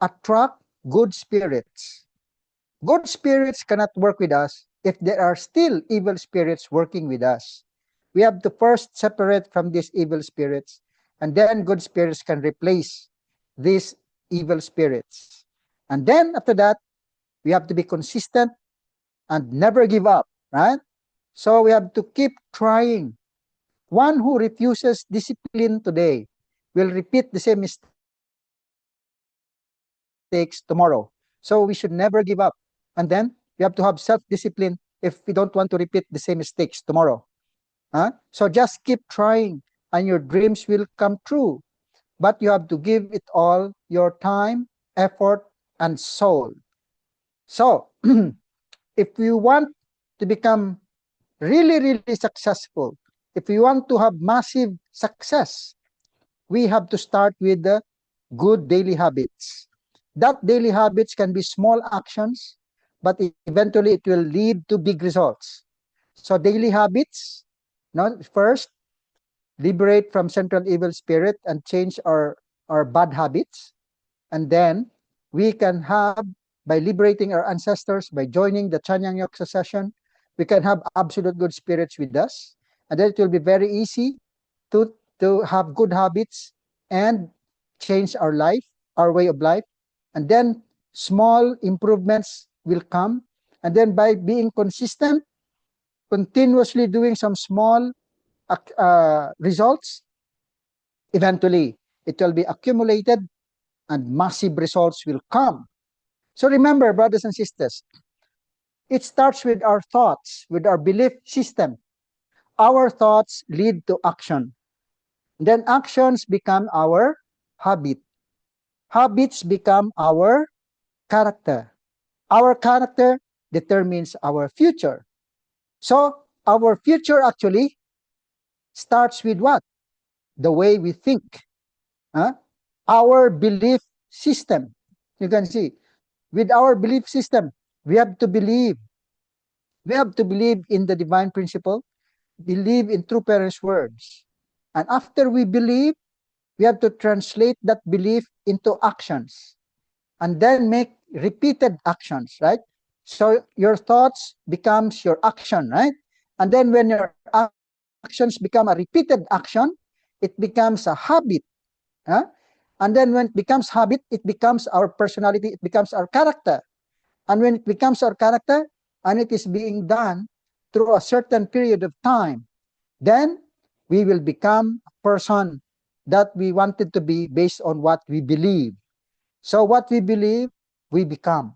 Attract good spirits. Good spirits cannot work with us if there are still evil spirits working with us. We have to first separate from these evil spirits, and then good spirits can replace these evil spirits. And then after that, we have to be consistent and never give up, right? So we have to keep trying. One who refuses discipline today will repeat the same mistakes tomorrow. So we should never give up. And then we have to have self-discipline if we don't want to repeat the same mistakes tomorrow. So just keep trying and your dreams will come true. But you have to give it all your time, effort, and soul. So if you want to become really, really successful, if you want to have massive success, we have to start with the good daily habits. That daily habits can be small actions, but eventually it will lead to big results. So daily habits, first, liberate from central evil spirit and change our bad habits. And then we can have, by liberating our ancestors, by joining the Chanyang Yok succession, we can have absolute good spirits with us. And then it will be very easy to have good habits and change our life, our way of life. And then small improvements will come. And then by being consistent, continuously doing some small results, eventually it will be accumulated and massive results will come. So remember, brothers and sisters, it starts with our thoughts, with our belief system. Our thoughts lead to action. Then actions become our habit. Habits become our character. Our character determines our future. So our future actually starts with what? The way we think. Huh? Our belief system. You can see, with our belief system, we have to believe. We have to believe in the divine principle, believe in true parents' words. And after we believe, we have to translate that belief into actions and then make repeated actions, right? So your thoughts becomes your action, right? And then when your actions become a repeated action, it becomes a habit. Huh? And then when it becomes habit, it becomes our personality, it becomes our character. And when it becomes our character, and it is being done through a certain period of time, then we will become a person that we wanted to be based on what we believe. So what we believe, we become,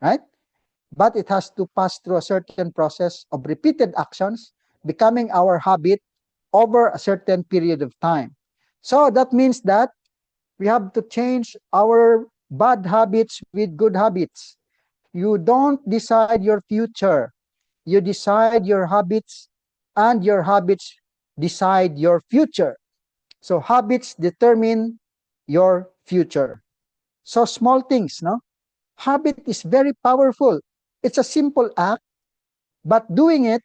right? But it has to pass through a certain process of repeated actions, becoming our habit over a certain period of time. So that means that we have to change our bad habits with good habits. You don't decide your future. You decide your habits, and your habits decide your future. So habits determine your future. So small things, no? Habit is very powerful. It's a simple act, but doing it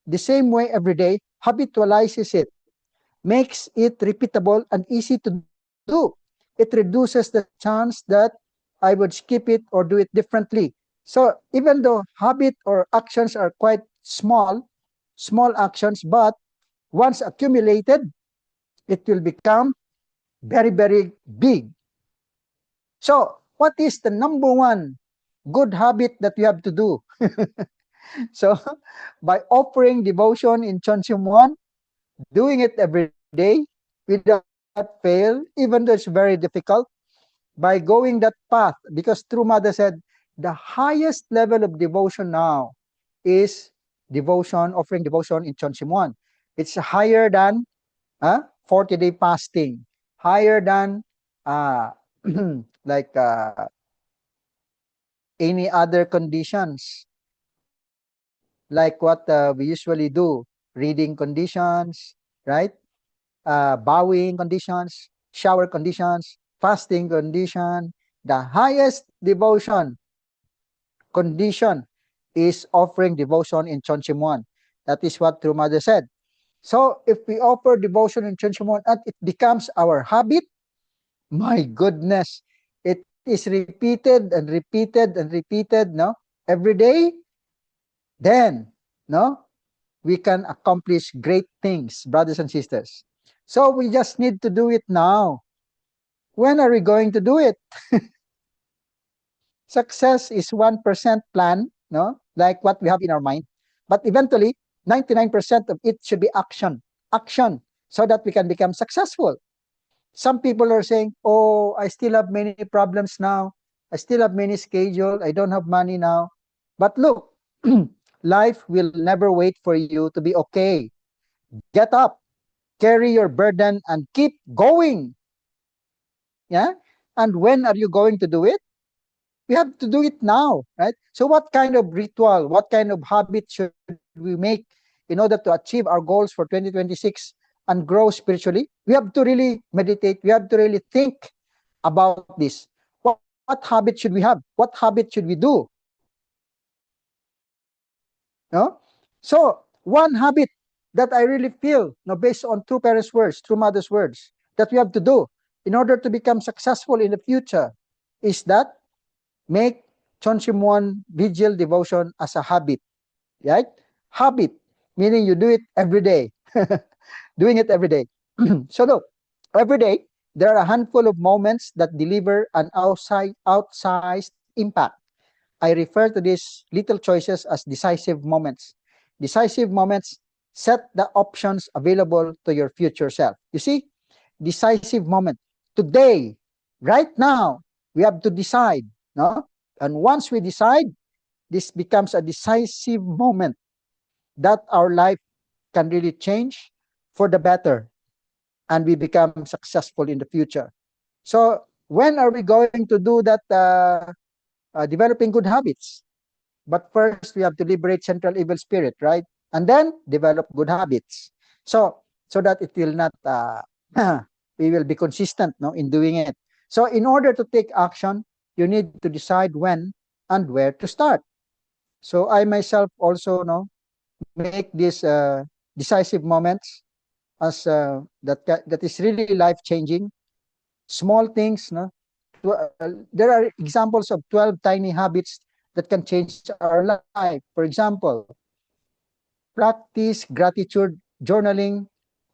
the same way every day habitualizes it, makes it repeatable and easy to do. It reduces the chance that I would skip it or do it differently. So even though habit or actions are quite small actions, but once accumulated, it will become very, very big. So what is the number one good habit that you have to do? So by offering devotion in Chonsimwan, doing it every day without fail, even though it's very difficult, by going that path, because True Mother said the highest level of devotion now is devotion, offering devotion in Chonsimwan. It's higher than 40-day fasting, higher than uh, like any other conditions, like what we usually do, reading conditions, right? Bowing conditions, shower conditions, fasting condition. The highest devotion condition is offering devotion in Chonchimon. That is what True Mother said. So if we offer devotion in Chonchimon and it becomes our habit, my goodness, it is repeated and repeated and repeated, no, every day, then, no, we can accomplish great things, brothers and sisters. So we just need to do it now. When are we going to do it? Success is 1% plan, no, like what we have in our mind. But eventually, 99% of it should be action, so that we can become successful. Some people are saying, oh, I still have many problems now. I still have many schedule. I don't have money now. But look, life will never wait for you to be okay. Get up, carry your burden, and keep going. Yeah. And when are you going to do it? We have to do it now, right? So what kind of ritual, what kind of habit should we make in order to achieve our goals for 2026 and grow spiritually? We have to really meditate. We have to really think about this. What habit should we have? What habit should we do? No? So one habit that I really feel, no, based on True Parents' words, True Mother's words, that we have to do in order to become successful in the future is that make Chonsimwan vigil devotion as a habit, right? Habit, meaning you do it every day, doing it every day. So look, every day, there are a handful of moments that deliver an outsized impact. I refer to these little choices as decisive moments. Decisive moments set the options available to your future self. You see, decisive moment. Today, right now, we have to decide, no? And once we decide, this becomes a decisive moment that our life can really change for the better and we become successful in the future. So when are we going to do that developing good habits. But first, we have to liberate central evil spirit, right? And then develop good habits. So that it will not, we will be consistent, no, in doing it. So in order to take action, you need to decide when and where to start. So I myself also, no, make these decisive moments as that is really life changing. Small things, no. There are examples of 12 tiny habits that can change our life. For example, practice gratitude journaling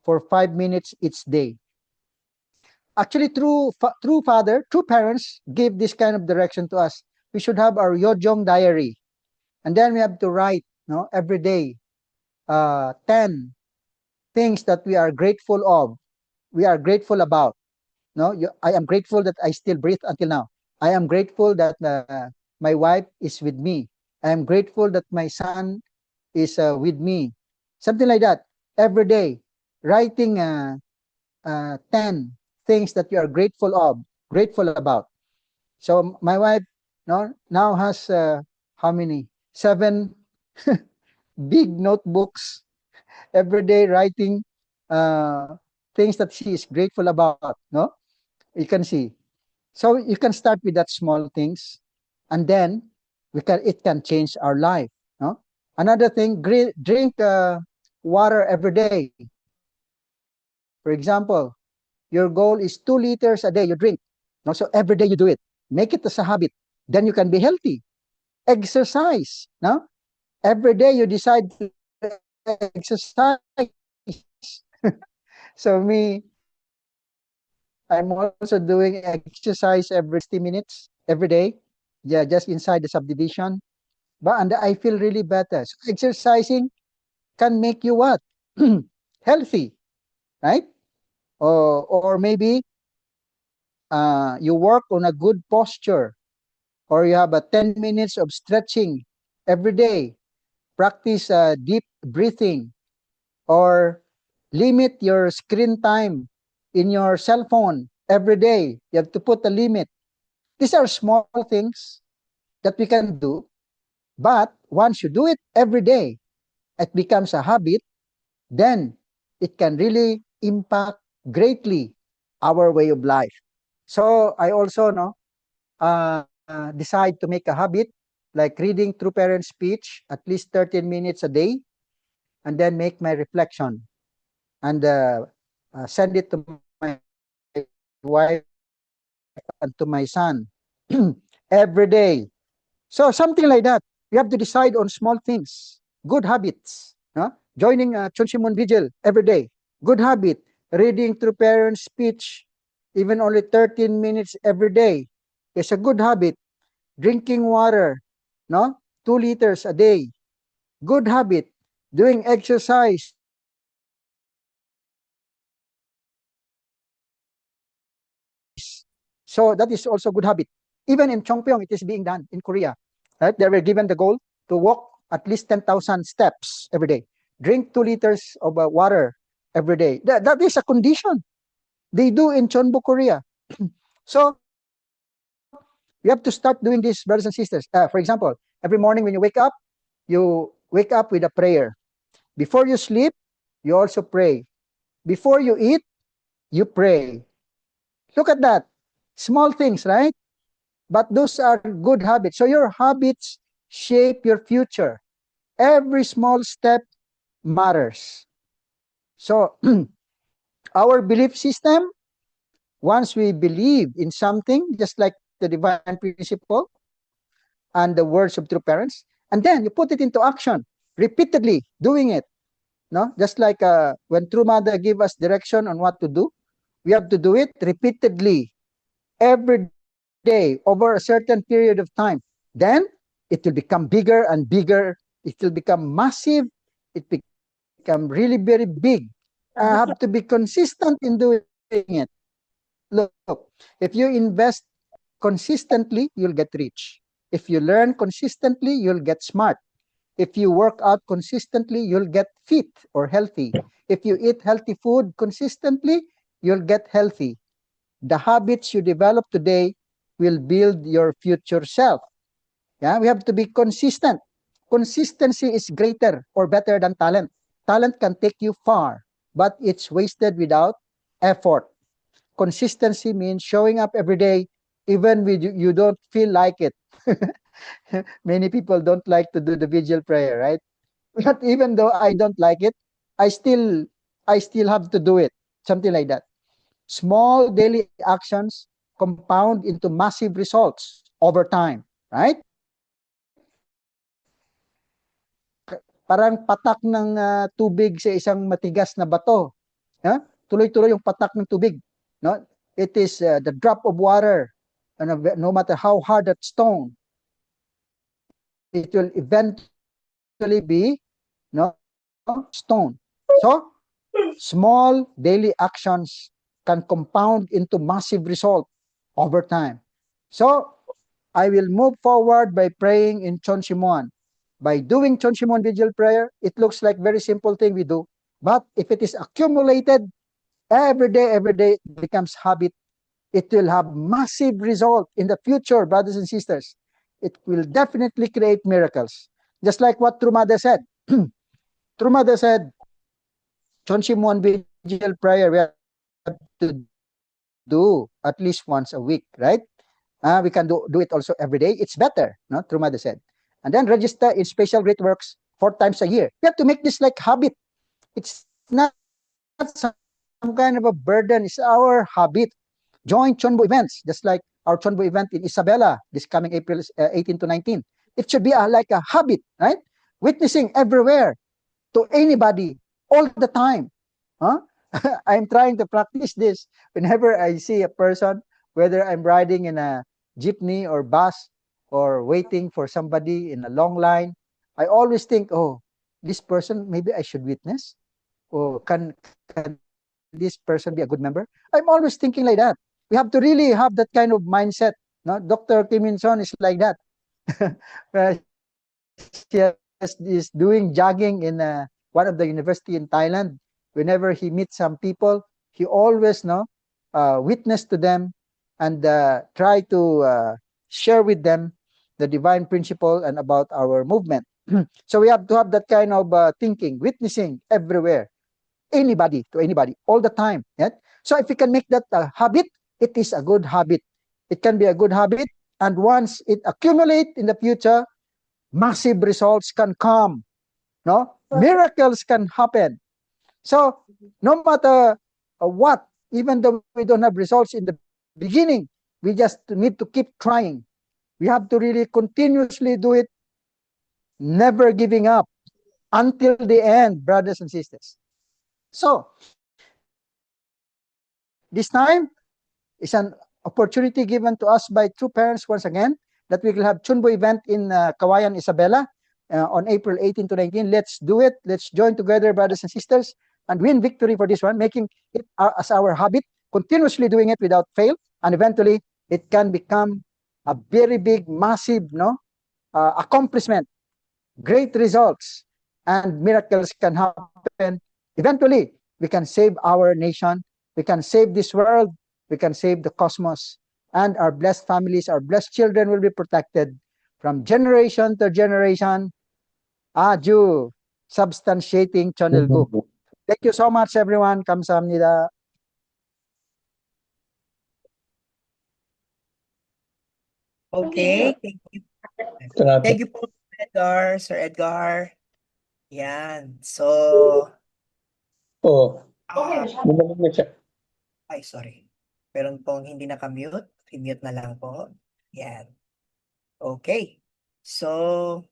for 5 minutes each day. Actually, true parents give this kind of direction to us. We should have our Yojong diary, and then we have to write, no, every day, 10 things that we are grateful of, we are grateful about. No, I am grateful that I still breathe until now. I am grateful that my wife is with me. I am grateful that my son is with me. Something like that. Every day, writing 10 things that you are grateful of, grateful about. So my wife, no, now has how many? 7 big notebooks every day, writing things that she is grateful about. No, you can see. So you can start with that small things, and then it can change our life. No, another thing, drink water every day. For example, your goal is 2 liters a day you drink. No, so every day you do it. Make it as a habit. Then you can be healthy. Exercise. No, every day you decide to exercise. So me, I'm also doing exercise every 60 minutes every day. Yeah, just inside the subdivision. And I feel really better. So exercising can make you what? Healthy, right? Or maybe you work on a good posture, or you have a 10 minutes of stretching every day. Practice deep breathing, or limit your screen time in your cell phone every day. You have to put a limit. These are small things that we can do, but once you do it every day, it becomes a habit, then it can really impact greatly our way of life. So I also decide to make a habit like reading True Parent Speech at least 13 minutes a day, and then make my reflection and send it to my wife and to my son every day. So something like that. You have to decide on small things, good habits. Joining Chunshimon Vigil every day, good habit. Reading True Parent Speech, even only 13 minutes every day, is a good habit. Drinking water, 2 liters a day, good habit. Doing exercise, so that is also good habit. Even in Chongpyeong, it is being done in Korea. Right? They were given the goal to walk at least 10,000 steps every day. Drink 2 liters of water every day. That is a condition. They do in Chonbu, Korea. So you have to start doing this, brothers and sisters. For example, every morning when you wake up with a prayer. Before you sleep, you also pray. Before you eat, you pray. Look at that. Small things, right? But those are good habits. So your habits shape your future. Every small step matters. So our belief system, once we believe in something, just like the divine principle and the words of true parents, and then you put it into action, repeatedly doing it. No, just like when True Mother give us direction on what to do, we have to do it repeatedly every day over a certain period of time. Then it will become bigger and bigger. It will become massive. It become really very big. I have to be consistent in doing it. Look, if you invest consistently, you'll get rich. If you learn consistently, you'll get smart. If you work out consistently, you'll get fit or healthy. If you eat healthy food consistently, you'll get healthy. The habits you develop today will build your future self. Yeah, we have to be consistent. Consistency is greater or better than talent. Talent can take you far, but it's wasted without effort. Consistency means showing up every day, even when you don't feel like it. Many people don't like to do the vigil prayer, right? But even though I don't like it, I still I still have to do it. Something like that. Small daily actions compound into massive results over time, right? Parang patak ng tubig sa isang matigas na bato. Yeah? Tuloy-tuloy yung patak ng tubig. No? It is the drop of water. No matter how hard that stone, it will eventually be no stone. So, small daily actions can compound into massive result over time. So, I will move forward by praying in Chon Shimon. By doing Chon Shimon Vigil Prayer, it looks like very simple thing we do. But if it is accumulated every day, it becomes habit. It will have massive result in the future, brothers and sisters. It will definitely create miracles. Just like what Trumada said. Trumada said, Chon Shimon Vigil Prayer, we have to do at least once a week, right? We can do it also every day. It's better, no? Trumada said. And then register in special great works 4 times a year. We have to make this like habit. It's not some kind of a burden. It's our habit. Join Chonbo events, just like our Chonbo event in Isabela this coming April 18 to 19. It should be like a habit, right? Witnessing everywhere to anybody all the time. Huh? I'm trying to practice this whenever I see a person, whether I'm riding in a jeepney or bus or waiting for somebody in a long line. I always think, oh, this person, maybe I should witness. Or can this person be a good member? I'm always thinking like that. We have to really have that kind of mindset. No? Dr. Kim In Son is like that. Is doing jogging in one of the university in Thailand. Whenever he meets some people, he always witness to them and try to share with them the divine principle and about our movement. So we have to have that kind of thinking, witnessing everywhere, anybody to anybody, all the time. Yeah? So if we can make that a habit, it is a good habit. It can be a good habit, and once it accumulates in the future, massive results can come. No, miracles can happen. So no matter what, even though we don't have results in the beginning, we just need to keep trying. We have to really continuously do it, never giving up until the end, brothers and sisters. So this time is an opportunity given to us by true parents once again that we will have Chunbo event in Kawayan, Isabela on April 18 to 19. Let's do it. Let's join together, brothers and sisters, and win victory for this one, making it as our habit, continuously doing it without fail, and eventually it can become a very big, massive accomplishment, great results, and miracles can happen. Eventually, we can save our nation, we can save this world, we can save the cosmos, and our blessed families, our blessed children will be protected from generation to generation. Aju, substantiating Chonilgu. Thank you so much, everyone. Kamsahamnida.
Okay, thank you. Thank you po, Edgar, Sir Edgar. Yan. So,
Oo.
ah,
Bumalik na siya.
ay, sorry. Meron pong hindi naka-mute. I-mute na lang po. Yan. Okay. So,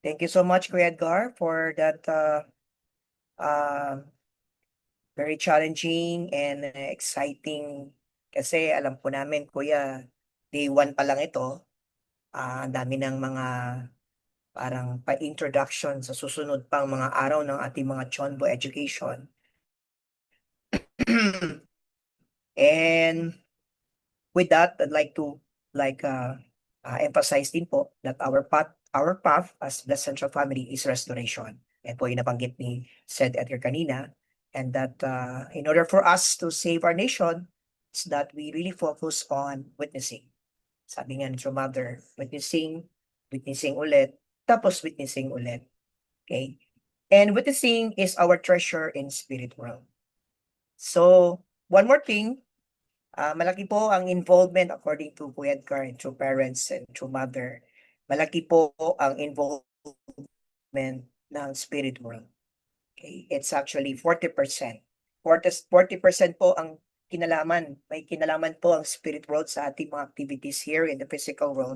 thank you so much, Kuya Edgar, for that very challenging and exciting. Kasi alam po namin, Kuya, day 1 pa lang ito. Ang dami ng mga parang pa-introduction sa susunod pang mga araw ng ating mga Chonbo education. And with that, I'd like to emphasize din po that our path as the Central Family is restoration. Yan po yung nabanggit ni Said Edgar kanina. And that in order for us to save our nation, is that we really focus on witnessing. Sabi nga ni True Mother, witnessing, witnessing ulit, tapos witnessing ulit. Okay? And witnessing is our treasure in spirit world. So, one more thing, malaki po ang involvement according to Kuya Edgar and True Parents and True Mother. Malaki po ang involvement ng spirit world. Okay? It's actually 40%. 40% po ang kinalaman. May kinalaman po ang spirit world sa ating mga activities here in the physical world.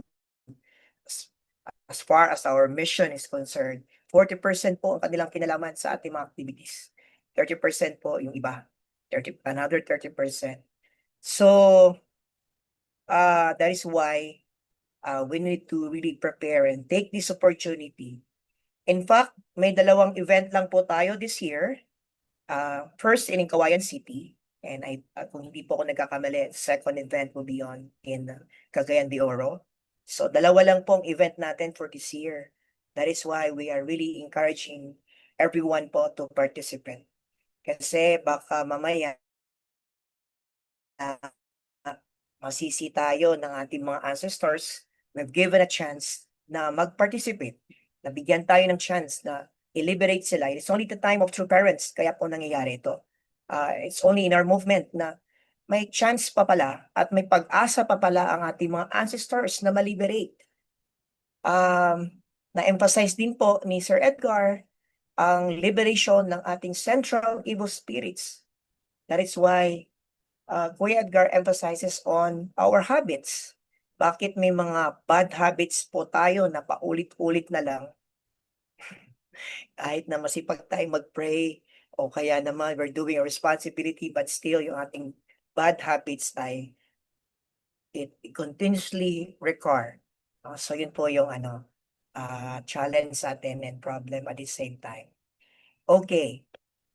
As far as our mission is concerned, 40% po ang kanilang kinalaman sa ating mga activities. 30% po yung iba. Another 30%. So, that is why we need to really prepare and take this opportunity. In fact, may dalawang event lang po tayo this year. First in Kawayan City, and kung hindi po ako nagkakamali, second event will be in Cagayan de Oro. So dalawa lang pong event natin for this year. That is why we are really encouraging everyone po to participate. Kasi baka mamaya masisi tayo ng ating mga ancestors. We've given a chance na mag-participate. Nabigyan tayo ng chance na i-liberate sila. It's only the time of True Parents, kaya po nangyayari ito. It's only in our movement na may chance pa pala at may pag-asa pa pala ang ating mga ancestors na ma-liberate. Na-emphasize din po ni Sir Edgar ang liberation ng ating central evil spirits. That is why Kuya Edgar emphasizes on our habits. Bakit may mga bad habits po tayo na paulit-ulit na lang? Kahit na masipag tayo mag-pray o kaya naman we're doing a responsibility but still yung ating bad habits ay it continuously recur. So yun po yung challenge sa atin and problem at the same time. Okay.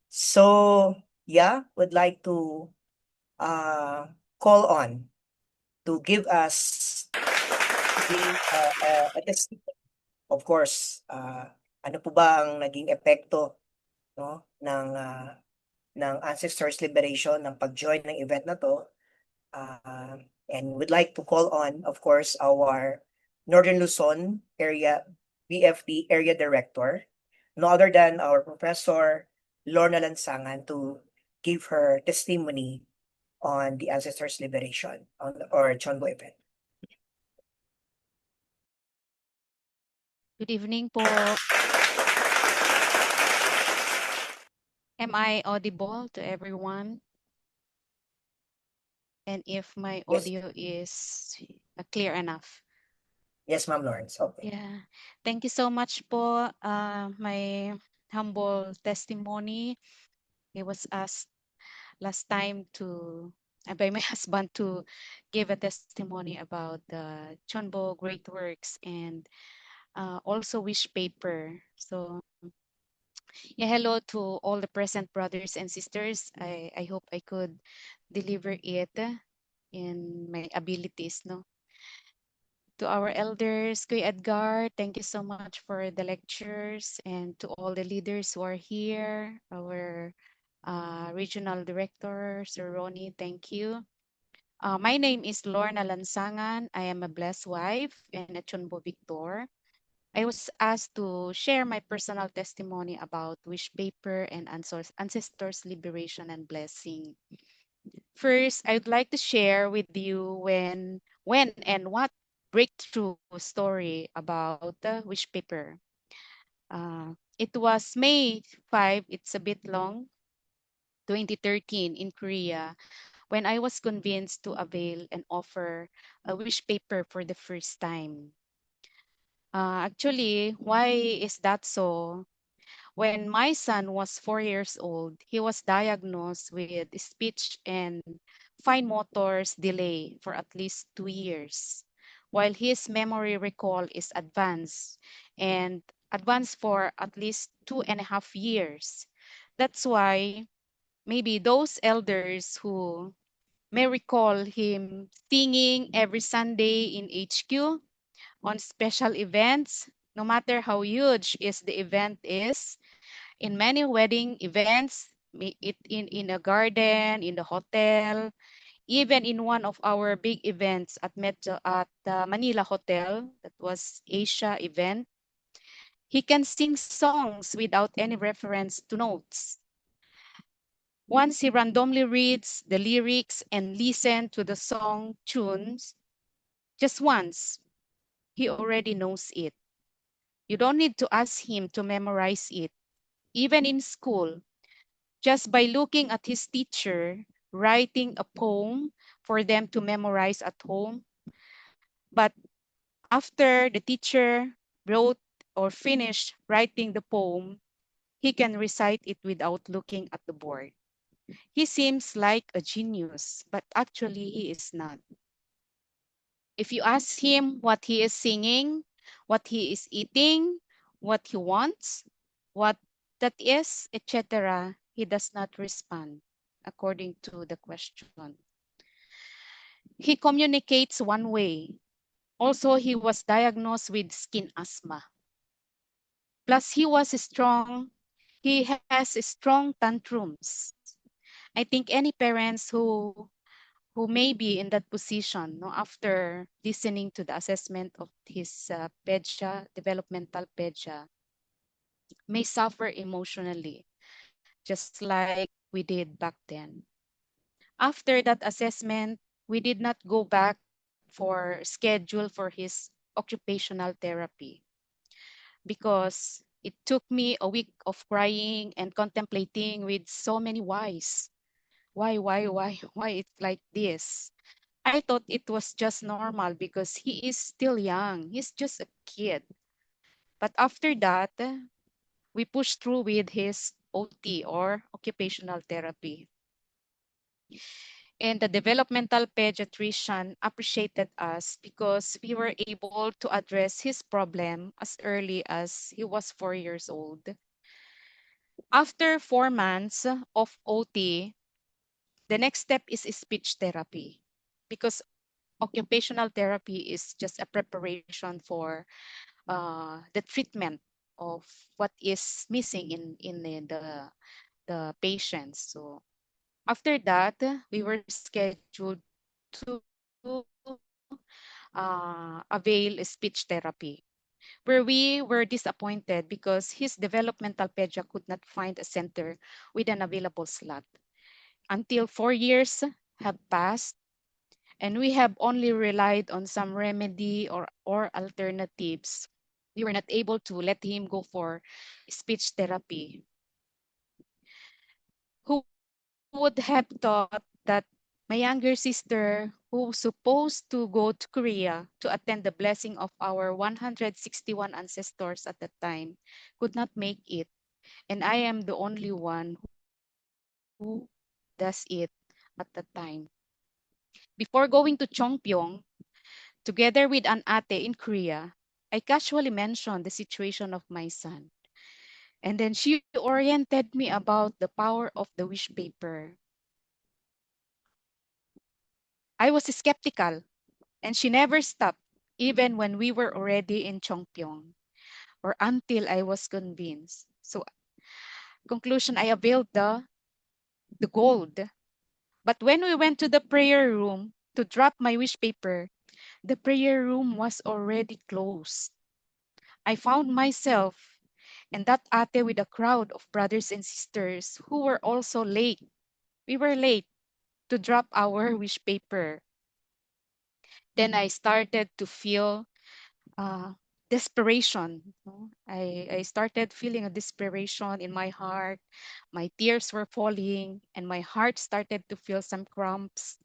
So yeah, would like to call on to give us a testimony. Of course, ano po ba ang naging epekto, no, ng Ancestors Liberation, ng pag-join ng event na to? And would like to call on, of course, our Northern Luzon area BFD area director, no other than our Professor Lorna Lansangan, to give her testimony on the Ancestors Liberation or Chonbo event.
Good evening po. Am I audible to everyone? And if my
Yes.
audio is clear enough?
Yes, Ma'am Lawrence. Okay.
Yeah. Thank you so much po. My humble testimony. It was asked last time by my husband to give a testimony about the Chonbo Great Works and also wish paper. So yeah, hello to all the present brothers and sisters. I hope I could deliver it in my abilities, no? To our elders, Kuya Edgar, thank you so much for the lectures, and to all the leaders who are here, our regional director, Sir Ronnie, thank you. My name is Lorna Lansangan. I am a blessed wife and a Chonbo Victor. I was asked to share my personal testimony about wish paper and ancestors liberation and blessing. First, I would like to share with you when and what breakthrough story about the wish paper. It was May 5, it's a bit long, 2013 in Korea, when I was convinced to avail and offer a wish paper for the first time. Actually, why is that so? When my son was 4 years old, he was diagnosed with speech and fine motors delay for at least 2 years, while his memory recall is advanced and advanced for at least 2.5 years. That's why maybe those elders who may recall him singing every Sunday in HQ on special events, no matter how huge is the event is, in many wedding events, it in a garden, in the hotel, Even in one of our big events at the Manila Hotel, that was Asia event, he can sing songs without any reference to notes. Once he randomly reads the lyrics and listen to the song tunes, just once, he already knows it. You don't need to ask him to memorize it. Even in school, just by looking at his teacher writing a poem for them to memorize at home. But after the teacher wrote or finished writing the poem, he can recite it without looking at the board. He seems like a genius, but actually he is not. If you ask him what he is singing, what he is eating, what he wants, what that is, etc., he does not respond according to the question. He communicates one way. Also, he was diagnosed with skin asthma. Plus, he has strong tantrums. I think any parents who may be in that position, no, after listening to the assessment of his developmental PEDSA, may suffer emotionally, just like we did back then. After that assessment, we did not go back for schedule for his occupational therapy because it took me a week of crying and contemplating with so many whys. Why it's like this? I thought it was just normal because he is still young. He's just a kid. But after that, we pushed through with his OT or occupational therapy. And the developmental pediatrician appreciated us because we were able to address his problem as early as he was 4 years old. After 4 months of OT, the next step is speech therapy because occupational therapy is just a preparation for the treatment of what is missing in the patients. So after that, we were scheduled to avail speech therapy, where we were disappointed because his developmental pedia could not find a center with an available slot. Until 4 years have passed, and we have only relied on some remedy or alternatives. We were not able to let him go for speech therapy. Who would have thought that my younger sister, who was supposed to go to Korea to attend the blessing of our 161 ancestors at that time, could not make it. And I am the only one who does it at that time. Before going to Chongpyong, together with an ate in Korea, I casually mentioned the situation of my son. And then she oriented me about the power of the wish paper. I was skeptical, and she never stopped, even when we were already in Chongpyong, or until I was convinced. So, conclusion, I availed the gold. But when we went to the prayer room to drop my wish paper, the prayer room was already closed. I found myself and that ate with a crowd of brothers and sisters who were also late. We were late to drop our wish paper. Then I started to feel desperation. I started feeling a desperation in my heart. My tears were falling, and my heart started to feel some cramps.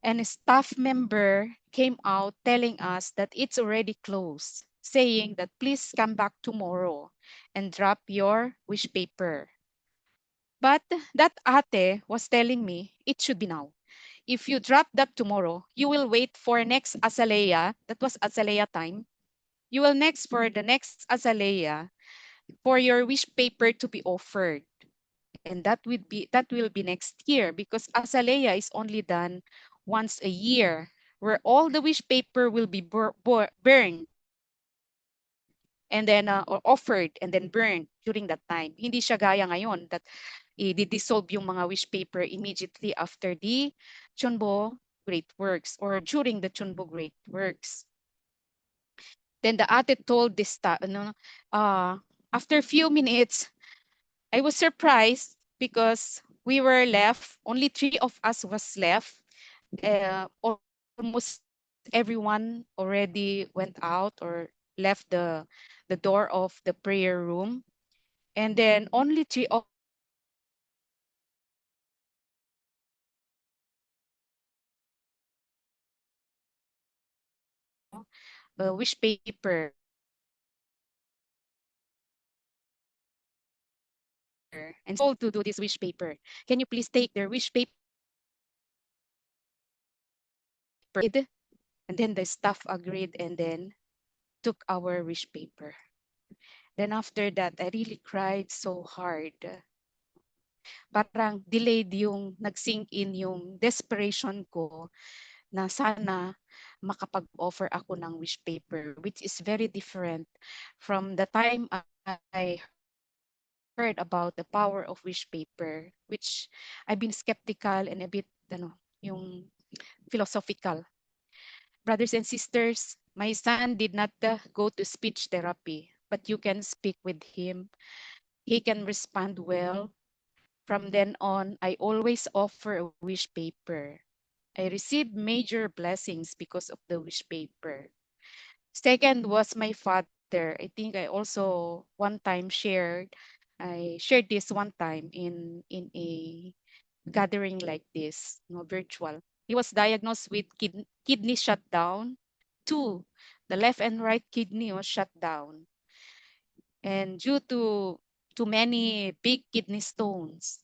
And a staff member came out telling us that it's already closed, saying that please come back tomorrow and drop your wish paper. But that ate was telling me it should be now. If you drop that tomorrow, you will wait for next azalea. That was azalea time. You will next for the next azalea for your wish paper to be offered. And that will be next year because azalea is only done once a year, where all the wish paper will be burned and then or offered and then burned during that time. Hindi siya gaya ngayon that i-dissolve yung mga wish paper immediately after the Chunbo Great Works or during the Chunbo Great Works. Then the ate told this after a few minutes, I was surprised because we were left, only 3 of us was left. Almost everyone already went out or left the door of the prayer room. And then only 3 of wish paper. And told to do this wish paper. Can you please take their wish paper? And then the staff agreed and then took our wish paper. Then after that, I really cried so hard. Parang delayed yung nag-sink in yung desperation ko na sana makapag-offer ako ng wish paper, which is very different from the time I heard about the power of wish paper, which I've been skeptical and a bit, yung philosophical. Brothers and sisters, my son did not go to speech therapy, but you can speak with him. He can respond well. From then on, I always offer a wish paper. I received major blessings because of the wish paper. Second was my father. I think I also one time I shared this one time in a gathering like this, virtual. He was diagnosed with kidney shutdown. 2, the left and right kidney was shut down. And due to many big kidney stones.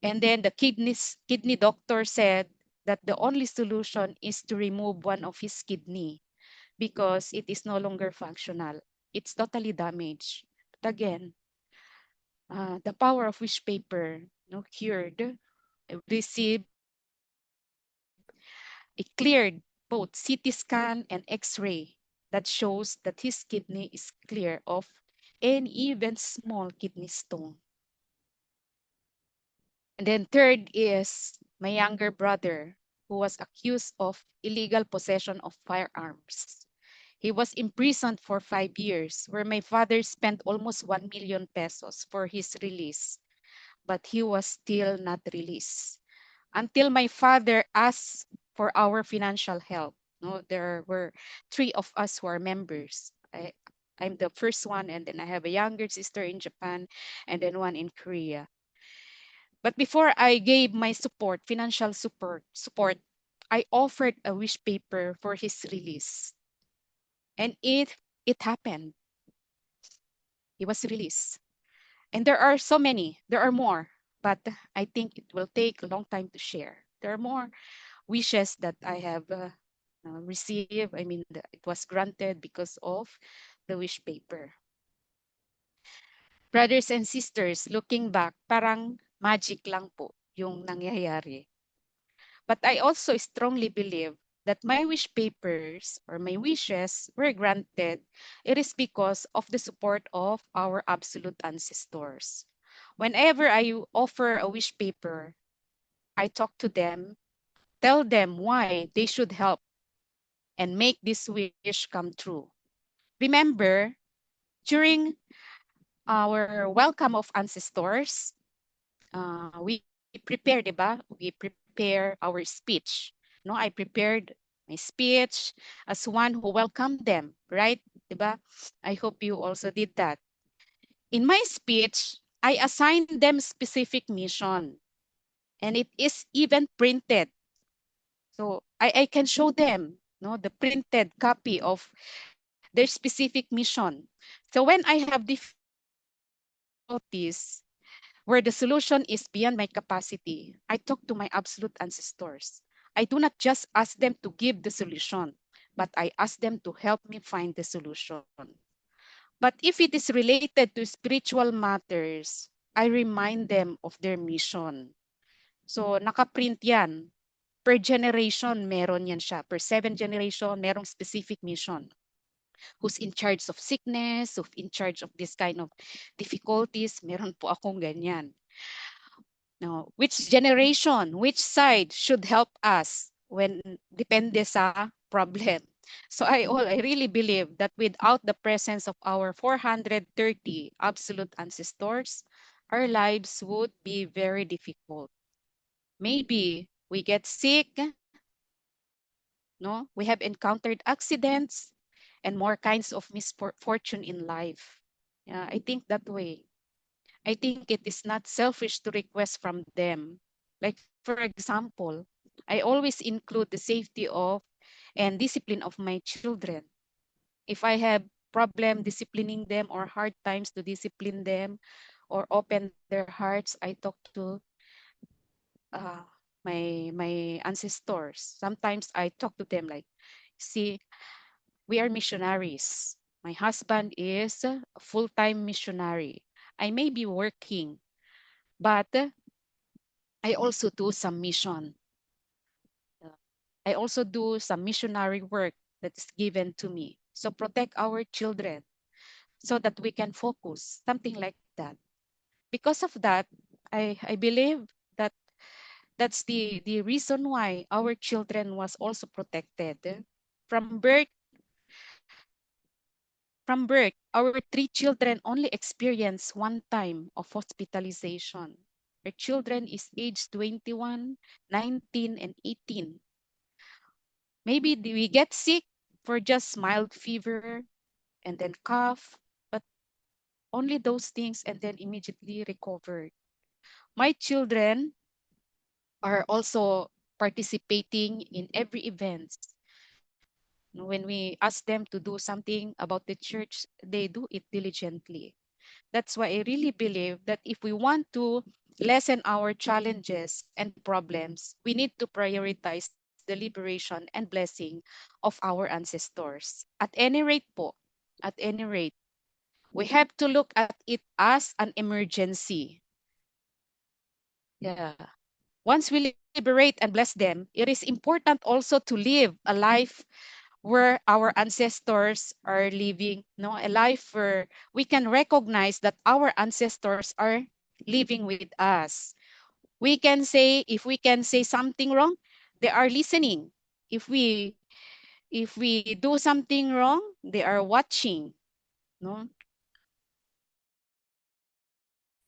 And then the kidney doctor said that the only solution is to remove one of his kidney because it is no longer functional. It's totally damaged. But again, the power of wish paper, cured, received, it cleared both CT scan and X-ray that shows that his kidney is clear of any even small kidney stone. And then third is my younger brother, who was accused of illegal possession of firearms. He was imprisoned for 5 years, where my father spent almost 1 million pesos for his release, but he was still not released. Until my father asked for our financial help. No, there were 3 of us who are members. I'm the first one, and then I have a younger sister in Japan, and then one in Korea. But before I gave my financial support, I offered a wish paper for his release. And it happened. He was released. And there are so many, there are more, but I think it will take a long time to share. There are more wishes that I have received. I mean, it was granted because of the wish paper. Brothers and sisters, looking back, parang magic lang po yung nangyayari. But I also strongly believe that my wish papers or my wishes were granted. It is because of the support of our absolute ancestors. Whenever I offer a wish paper, I talk to them, tell them why they should help and make this wish come true. Remember, during our welcome of ancestors, we prepare, diba? We prepare our speech. No, I prepared my speech as one who welcomed them, right? Diba? I hope you also did that. In my speech, I assigned them specific mission, and it is even printed. So I can show them, the printed copy of their specific mission. So when I have difficulties where the solution is beyond my capacity, I talk to my absolute ancestors. I do not just ask them to give the solution, but I ask them to help me find the solution. But if it is related to spiritual matters, I remind them of their mission. So nakaprint yan. Per generation, meron yan siya. Per 7 generation, merong specific mission. Who's in charge of sickness, who's in charge of this kind of difficulties, meron po akong ganyan. No, which generation, which side should help us when depende sa problem. So I really believe that without the presence of our 430 absolute ancestors, our lives would be very difficult. Maybe we get sick, no? We have encountered accidents and more kinds of misfortune in life. Yeah, I think that way. I think it is not selfish to request from them. Like, for example, I always include the safety of and discipline of my children. If I have problem disciplining them or hard times to discipline them or open their hearts, I talk to uh, my ancestors. Sometimes I talk to them like, see, we are missionaries. My husband is a full-time missionary. I may be working, but I also do some mission. Uh, I also do some missionary work that is given to me. So protect our children so that we can focus, something like that. Because of that, I believe that that's the reason why our children was also protected. From birth, from birth, our three children only experience one time of hospitalization. Our children is age 21, 19, and 18. Maybe we get sick for just mild fever and then cough, but only those things and then immediately recovered. My children are also participating in every event. When we ask them to do something about the church, they do it diligently. That's why I really believe that if we want to lessen our challenges and problems, we need to prioritize the liberation and blessing of our ancestors. At any rate po, at any rate, we have to look at it as an emergency. Yeah. Once we liberate and bless them, it is important also to live a life where our ancestors are living, no, a life where we can recognize that our ancestors are living with us. We can say, if we can say something wrong, they are listening. If we do something wrong, they are watching. No,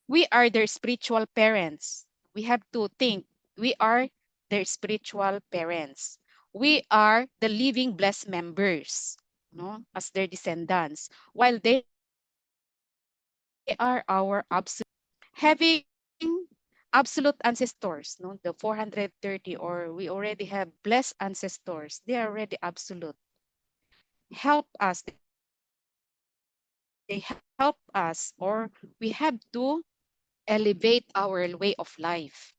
we are their spiritual parents. We have to think we are their spiritual parents. We are the living blessed members, no, as their descendants, while they are our absolute. Having absolute ancestors, no, the 430, or we already have blessed ancestors, they are already absolute. Help us, they help us, or we have to elevate our way of life,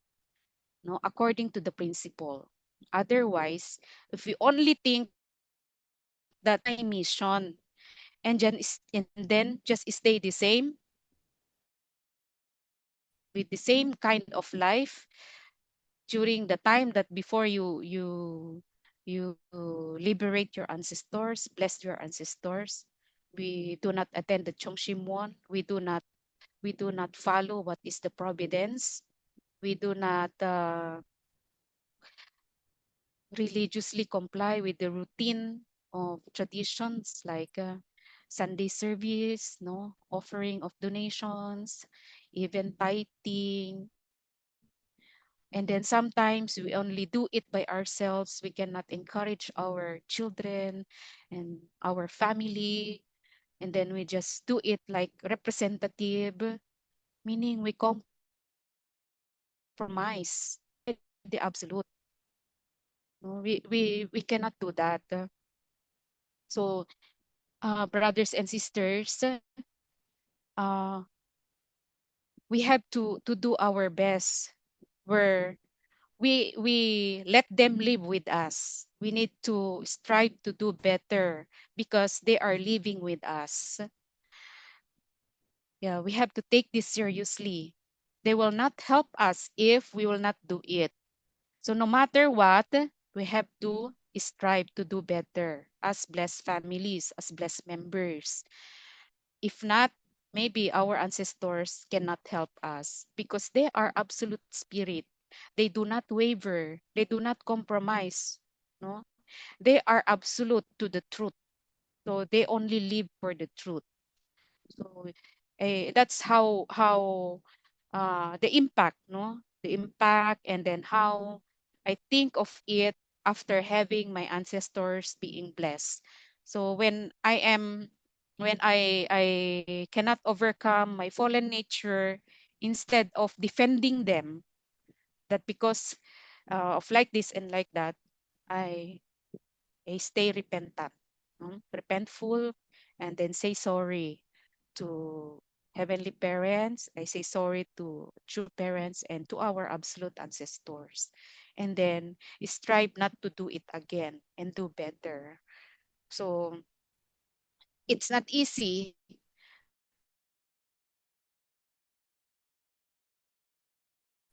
no, according to the principle. Otherwise, if we only think that this is my mission and then just stay the same with the same kind of life during the time that before you liberate your ancestors, bless your ancestors, we do not attend the Chongshimwon, we do not follow what is the providence, we do not religiously comply with the routine of traditions like Sunday service, no, offering of donations, even tithing. And then sometimes we only do it by ourselves. We cannot encourage our children and our family. And then we just do it like representative, meaning we compromise. We are already absolute. No, we cannot do that. So, brothers and sisters, uh, we have to do our best where we let them live with us. We need to strive to do better because they are living with us. Yeah, we have to take this seriously. They will not help us if we will not do it. So no matter what, we have to strive to do better as blessed families, as blessed members. If not, maybe our ancestors cannot help us because they are absolute spirit. They do not waver, they do not compromise. No, they are absolute to the truth. So they only live for the truth. So that's how the impact, no, the impact, and then how I think of it after having my ancestors being blessed. So when I cannot overcome my fallen nature, instead of defending them, that because of like this and like that, I I stay repentant, no? Repentful, and then say sorry to heavenly parents. I say sorry to true parents and to our absolute ancestors. And then strive not to do it again and do better. So it's not easy,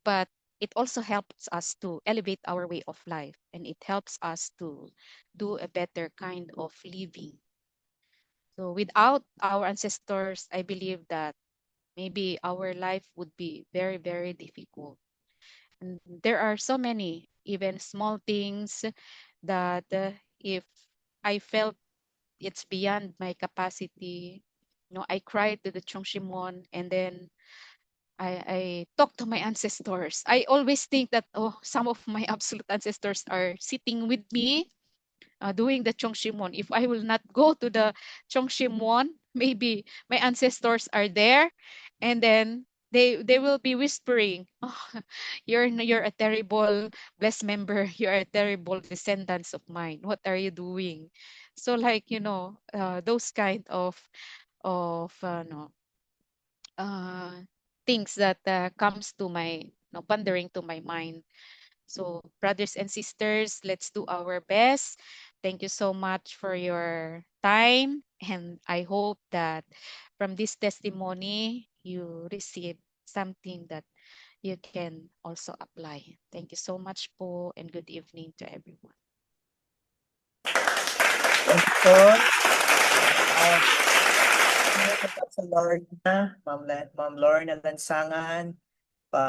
but it also helps us to elevate our way of life, and it helps us to do a better kind of living. So without our ancestors, I believe that maybe our life would be very, very difficult. And there are so many, even small things that if I felt it's beyond my capacity, I cried to the Chongshimon, and then I talked to my ancestors. I always think that, oh, some of my absolute ancestors are sitting with me doing the Chongshimon. If I will not go to the Chongshimon, maybe my ancestors are there, and then they will be whispering, "Oh, you're a terrible blessed member. You're a terrible descendants of mine. What are you doing?" So like those kind of no things that comes to my pondering to my mind. So, brothers and sisters, let's do our best. Thank you so much for your time. And I hope that from this testimony, you receive something that you can also apply. Thank you so much po, and good evening to everyone.
Thank you po. Sa Lorna, Ma'am Lorna Lansangan,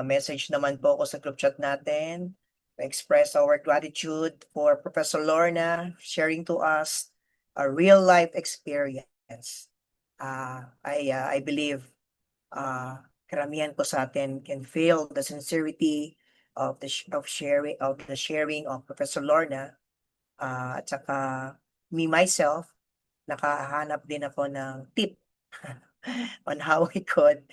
message naman po ako sa group chat natin. Express our gratitude for Professor Lorna sharing to us a real life experience. I believe karamihan po sa atin can feel the sincerity of the sharing of Professor Lorna, at saka me myself nakahanap din ako ng tip on how we could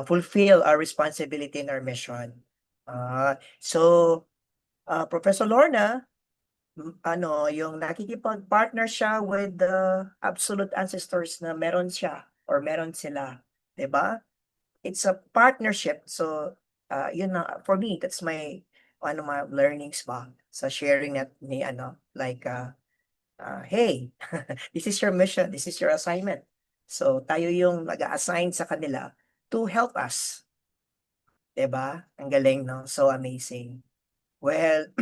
fulfill our responsibility in our mission. Professor Lorna, yung nakikipag-partner siya with the absolute ancestors na meron siya or meron sila, 'di ba? It's a partnership. So, yun na, for me, that's my learnings ba sa sharing ni hey, this is your mission, this is your assignment. So, tayo yung nag-a-assign sa kanila to help us. 'Di ba? Ang galing, no? So amazing. Well,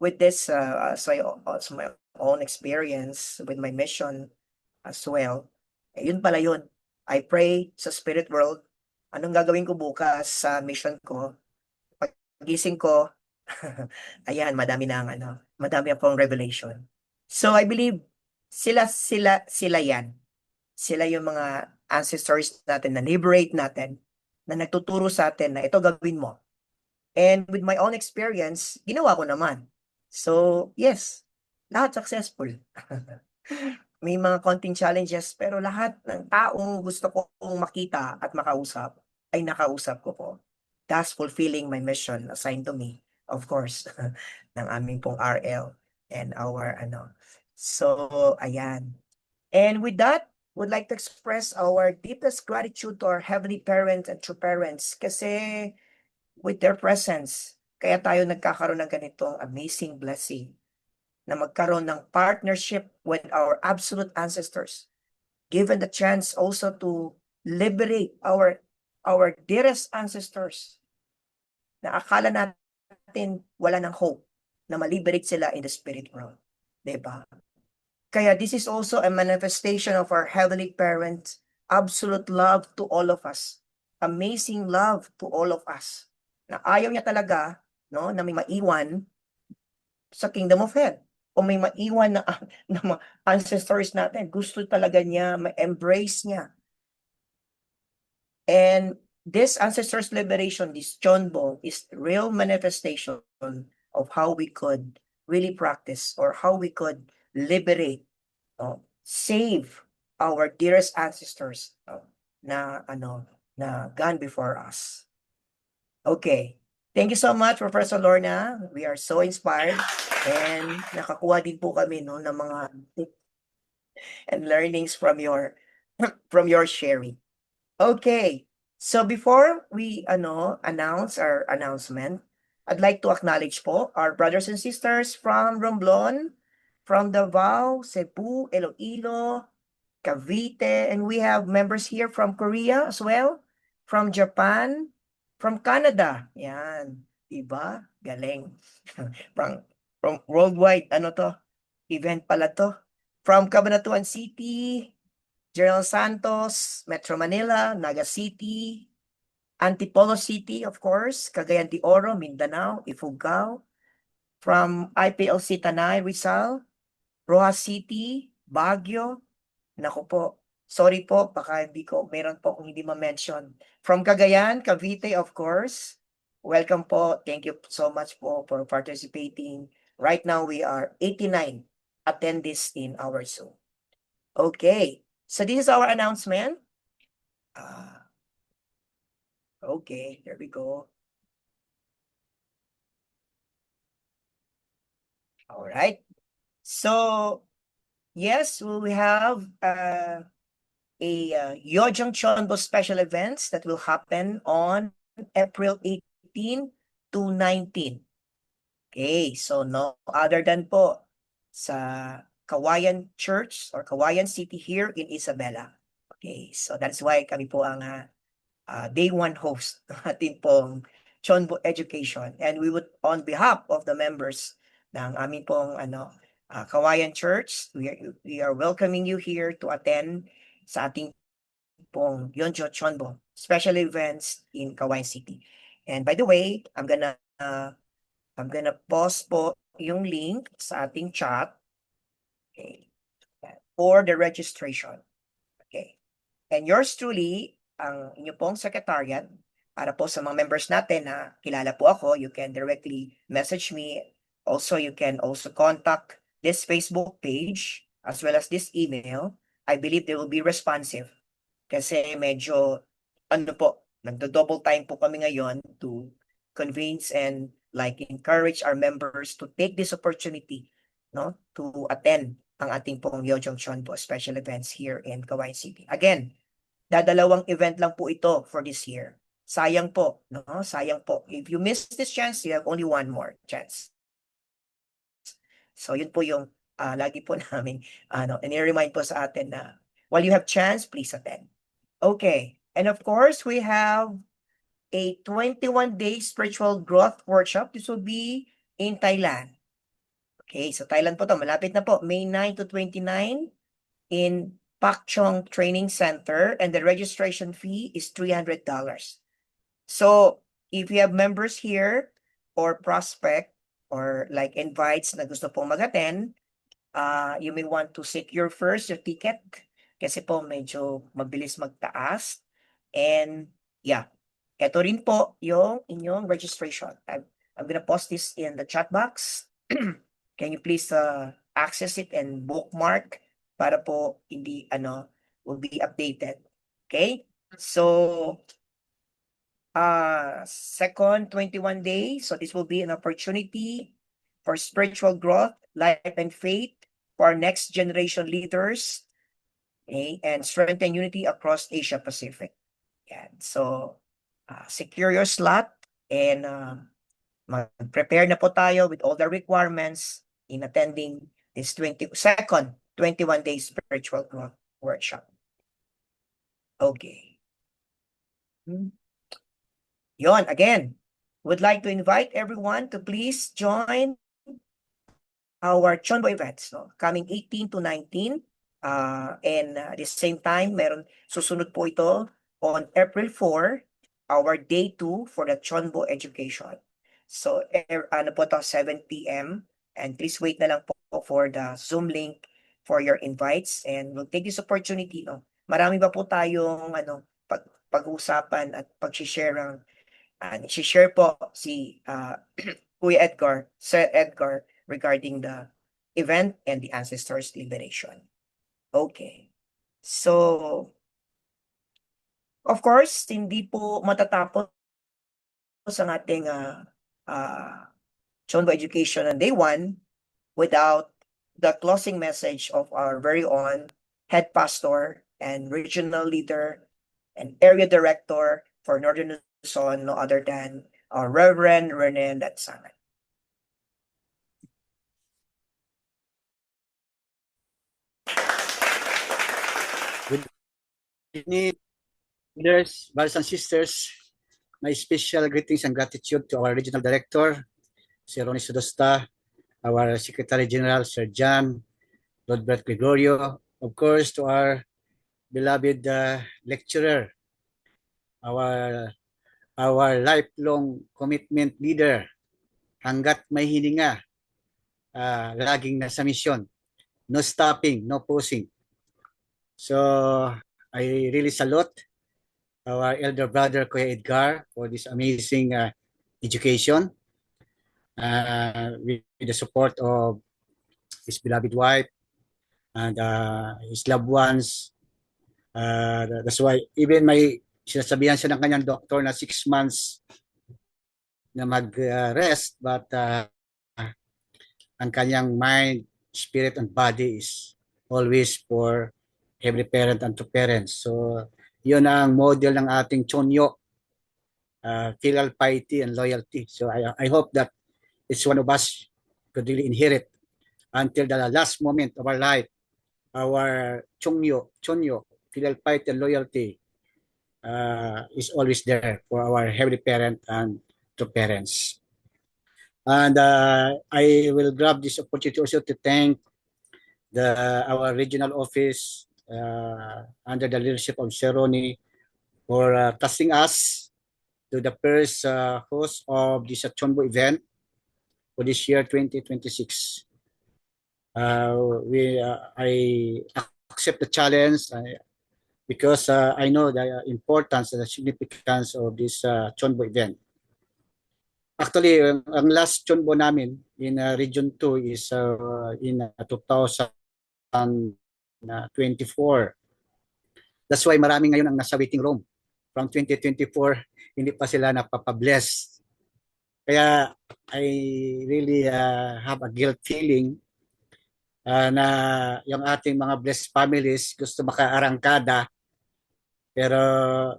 with this, also my own experience with my mission as well, yun pala yun. I pray sa spirit world, anong gagawin ko bukas sa mission ko? Pagising ko, ayan, madami akong revelation. So I believe sila yan. Sila yung mga ancestors natin na liberate natin, na nagtuturo sa atin na ito gawin mo. And with my own experience, ginawa ko naman. So, yes, lahat successful. May mga konting challenges, pero lahat ng taong gusto kong makita at makausap, ay nakausap ko po. Thus fulfilling my mission assigned to me, of course, ng aming pong RL and our So, ayan. And with that, would like to express our deepest gratitude to our heavenly parents and true parents kasi with their presence, kaya tayo nagkakaroon ng ganitong amazing blessing na magkaroon ng partnership with our absolute ancestors, given the chance also to liberate our dearest ancestors na akala natin wala ng hope na ma-liberate sila in the spirit world. Diba? Kaya this is also a manifestation of our heavenly parent absolute love to all of us. Amazing love to all of us. Na ayaw niya talaga, no, na may maiwan sa kingdom of hell. O may maiwan na, na mga ancestors natin. Gusto talaga niya, ma-embrace niya. And this ancestors liberation, this Chonbo, is real manifestation of how we could really practice or how we could liberate, save our dearest ancestors na gone before us. Okay. Thank you so much, Professor Lorna. We are so inspired and nakakuha din po kami no ng mga and learnings from your sharing. Okay. So before we announce our announcement, I'd like to acknowledge po our brothers and sisters from Romblon, from Davao, Cebu, Iloilo, Cavite, and we have members here from Korea as well, from Japan, from Canada. Yan, diba? Galing. from worldwide, event pala to. From Cabanatuan City, General Santos, Metro Manila, Naga City, Antipolo City, of course, Cagayan de Oro, Mindanao, Ifugao, from IPLC Tanay, Rizal, Rojas City, Baguio, naku po, sorry po, baka meron po kung hindi ma-mention. From Cagayan, Cavite, of course, welcome po, thank you so much po for participating. Right now, we are 89 attendees in our Zoom. Okay. So this is our announcement. Okay, here we go. All right. So, yes, we have a Yojong Chonbo special events that will happen on April 18 to 19. Okay, so no other than po sa Kawayan Church or Kawayan City here in Isabela. Okay, so that's why kami po ang day one host ng ating pong Chonbo Education. And we would, on behalf of the members ng aming pong Kawayan Church, we are welcoming you here to attend sa ating pong Yonjo Chonbo special events in Kawayan City. And by the way, I'm gonna post po yung link sa ating chat. Okay. For the registration. Okay. And yours truly, ang inyo pong secretariat, para po sa mga members natin na kilala po ako, you can directly message me. Also, you can also contact this Facebook page as well as this email. I believe they will be responsive. Kasi medyo, nagdo-double time po kami ngayon to convince and encourage our members to take this opportunity, to attend ang ating pong Yojong Chonbo special events here in Kawayan City. Again, dadalawang event lang po ito for this year. Sayang po, no? Sayang po. If you miss this chance, you have only one more chance. So yun po yung lagi po namin and-remind po sa atin na while you have chance, please attend. Okay. And of course, we have a 21-day spiritual growth workshop. This will be in Thailand. Okay, so Thailand po to, malapit na po, May 9 to 29 in Pak Chong Training Center, and the registration fee is $300. So, if you have members here or prospect or invites na gusto pong mag-attend, you may want to secure first your ticket kasi po medyo mabilis magtaas. And yeah, ito rin po yung inyong registration. I'm gonna post this in the chat box. Can you please access it and bookmark para po hindi will be updated. Okay? So second 21 days, so this will be an opportunity for spiritual growth, life and faith for our next generation leaders, okay, and strengthen unity across Asia Pacific. Yeah. So secure your slot and prepare na po tayo with all the requirements in attending this 22nd 21-day spiritual growth workshop. Okay. Yon, again, would like to invite everyone to please join our Chonbo events, coming 18 to 19 And at the same time, susunod po ito on April 4, our day 2 for the Chonbo education. So, ano po to, 7 p.m. And please wait na lang po for the Zoom link for your invites. And we'll take this opportunity, no? Marami ba po tayong pag-uusapan at pag-share share po si Kuya Edgar, Sir Edgar, regarding the event and the Ancestors Liberation. Okay. So, of course, hindi po matatapos ang ating Chonbo Education on day 1 without the closing message of our very own head pastor and regional leader and area director for Northern Luzon, no other than our Reverend Rene Datsangan.
evening, leaders, brothers and sisters. My special greetings and gratitude to our regional director, Sir Ronnie Sudosta, our Secretary General, Sir John, Lord Brett Gregorio, of course, to our beloved lecturer, our lifelong commitment leader, hanggat may hininga, laging nasa mission, no stopping, no pausing. So I really salute our elder brother, Kuya Edgar, for this amazing education with the support of his beloved wife and his loved ones. That's why even may sinasabihan siya ng kanyang doktor na 6 months na mag-rest, but ang kanyang mind, spirit, and body is always for every parent and to parents. So yun ang model ng ating Chonyo, filial piety and loyalty. So I hope that each one of us could really inherit until the last moment of our life, our Chonyo, filial piety and loyalty is always there for our heavenly parent and to parents. And I will grab this opportunity also to thank our regional office under the leadership of Sir Ronnie for trusting us to the first host of this Chonbo event for this year 2026. I accept the challenge because I know the importance and the significance of this Chonbo event. Actually, ang last Chonbo namin in Region 2 is in 2024. That's why marami ngayon ang nasa waiting room. From 2024, hindi pa sila napapabless. Kaya I really have a guilt feeling na yung ating mga blessed families gusto makaarangkada pero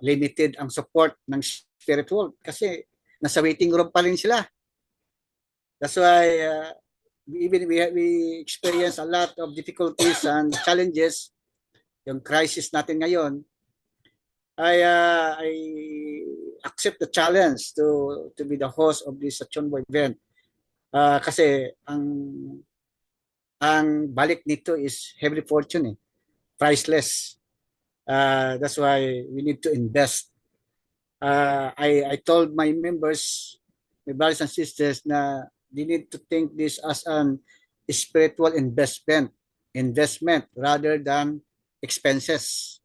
limited ang support ng spiritual kasi nasa waiting room pa rin sila. That's why even we experience a lot of difficulties and challenges. Yung crisis natin ngayon, I accept the challenge to be the host of this Chonbo event. Kasi ang balik nito is heavily fortune, priceless. That's why we need to invest. I told my members, my brothers and sisters, na they need to think this as an spiritual investment rather than expenses.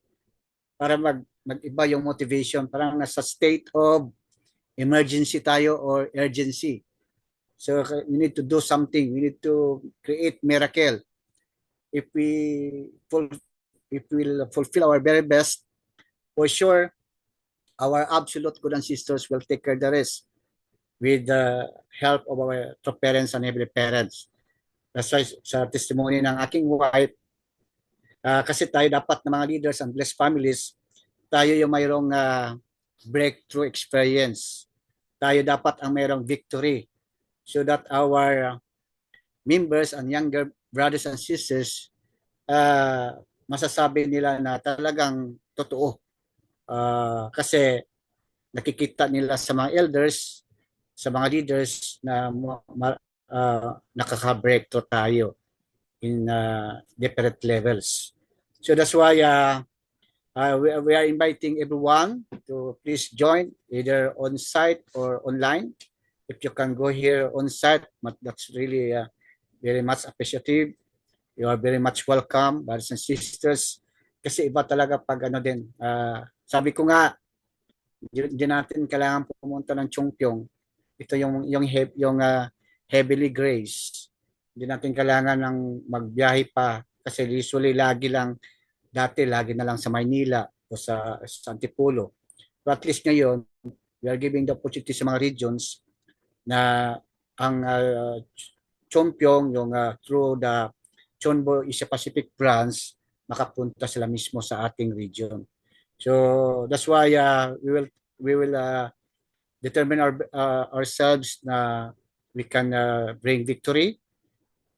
Para mag-iba yung motivation, parang nasa state of emergency tayo or urgency. So we need to do something. We need to create miracle. If we will fulfill our very best, for sure, our absolute good ancestors will take care of the rest with the help of our parents and every parents. That's why sa testimony ng aking wife, kasi tayo dapat na mga leaders and blessed families, tayo yung mayroong breakthrough experience. Tayo dapat ang mayroong victory so that our members and younger brothers and sisters masasabi nila na talagang totoo. Kasi nakikita nila sa mga elders, sa mga leaders na nakaka-breakthrough tayo in different levels. So that's why we are inviting everyone to please join either on site or online. If you can go here on site, that's really very much appreciative. You are very much welcome, brothers and sisters. Kasi iba talaga pag ano din. Sabi ko nga, di natin kailangan pumunta ng Chongpyong. Ito yung heavily grace. Hindi natin kailangan ng magbiyahe pa kasi usually lagi na lang sa Maynila o sa Antipolo. But at least ngayon, we are giving the opportunity sa mga regions na ang Chongpyong, through the Chonbo Asia Pacific branch, makapunta sila mismo sa ating region. So that's why we will determine ourselves na we can bring victory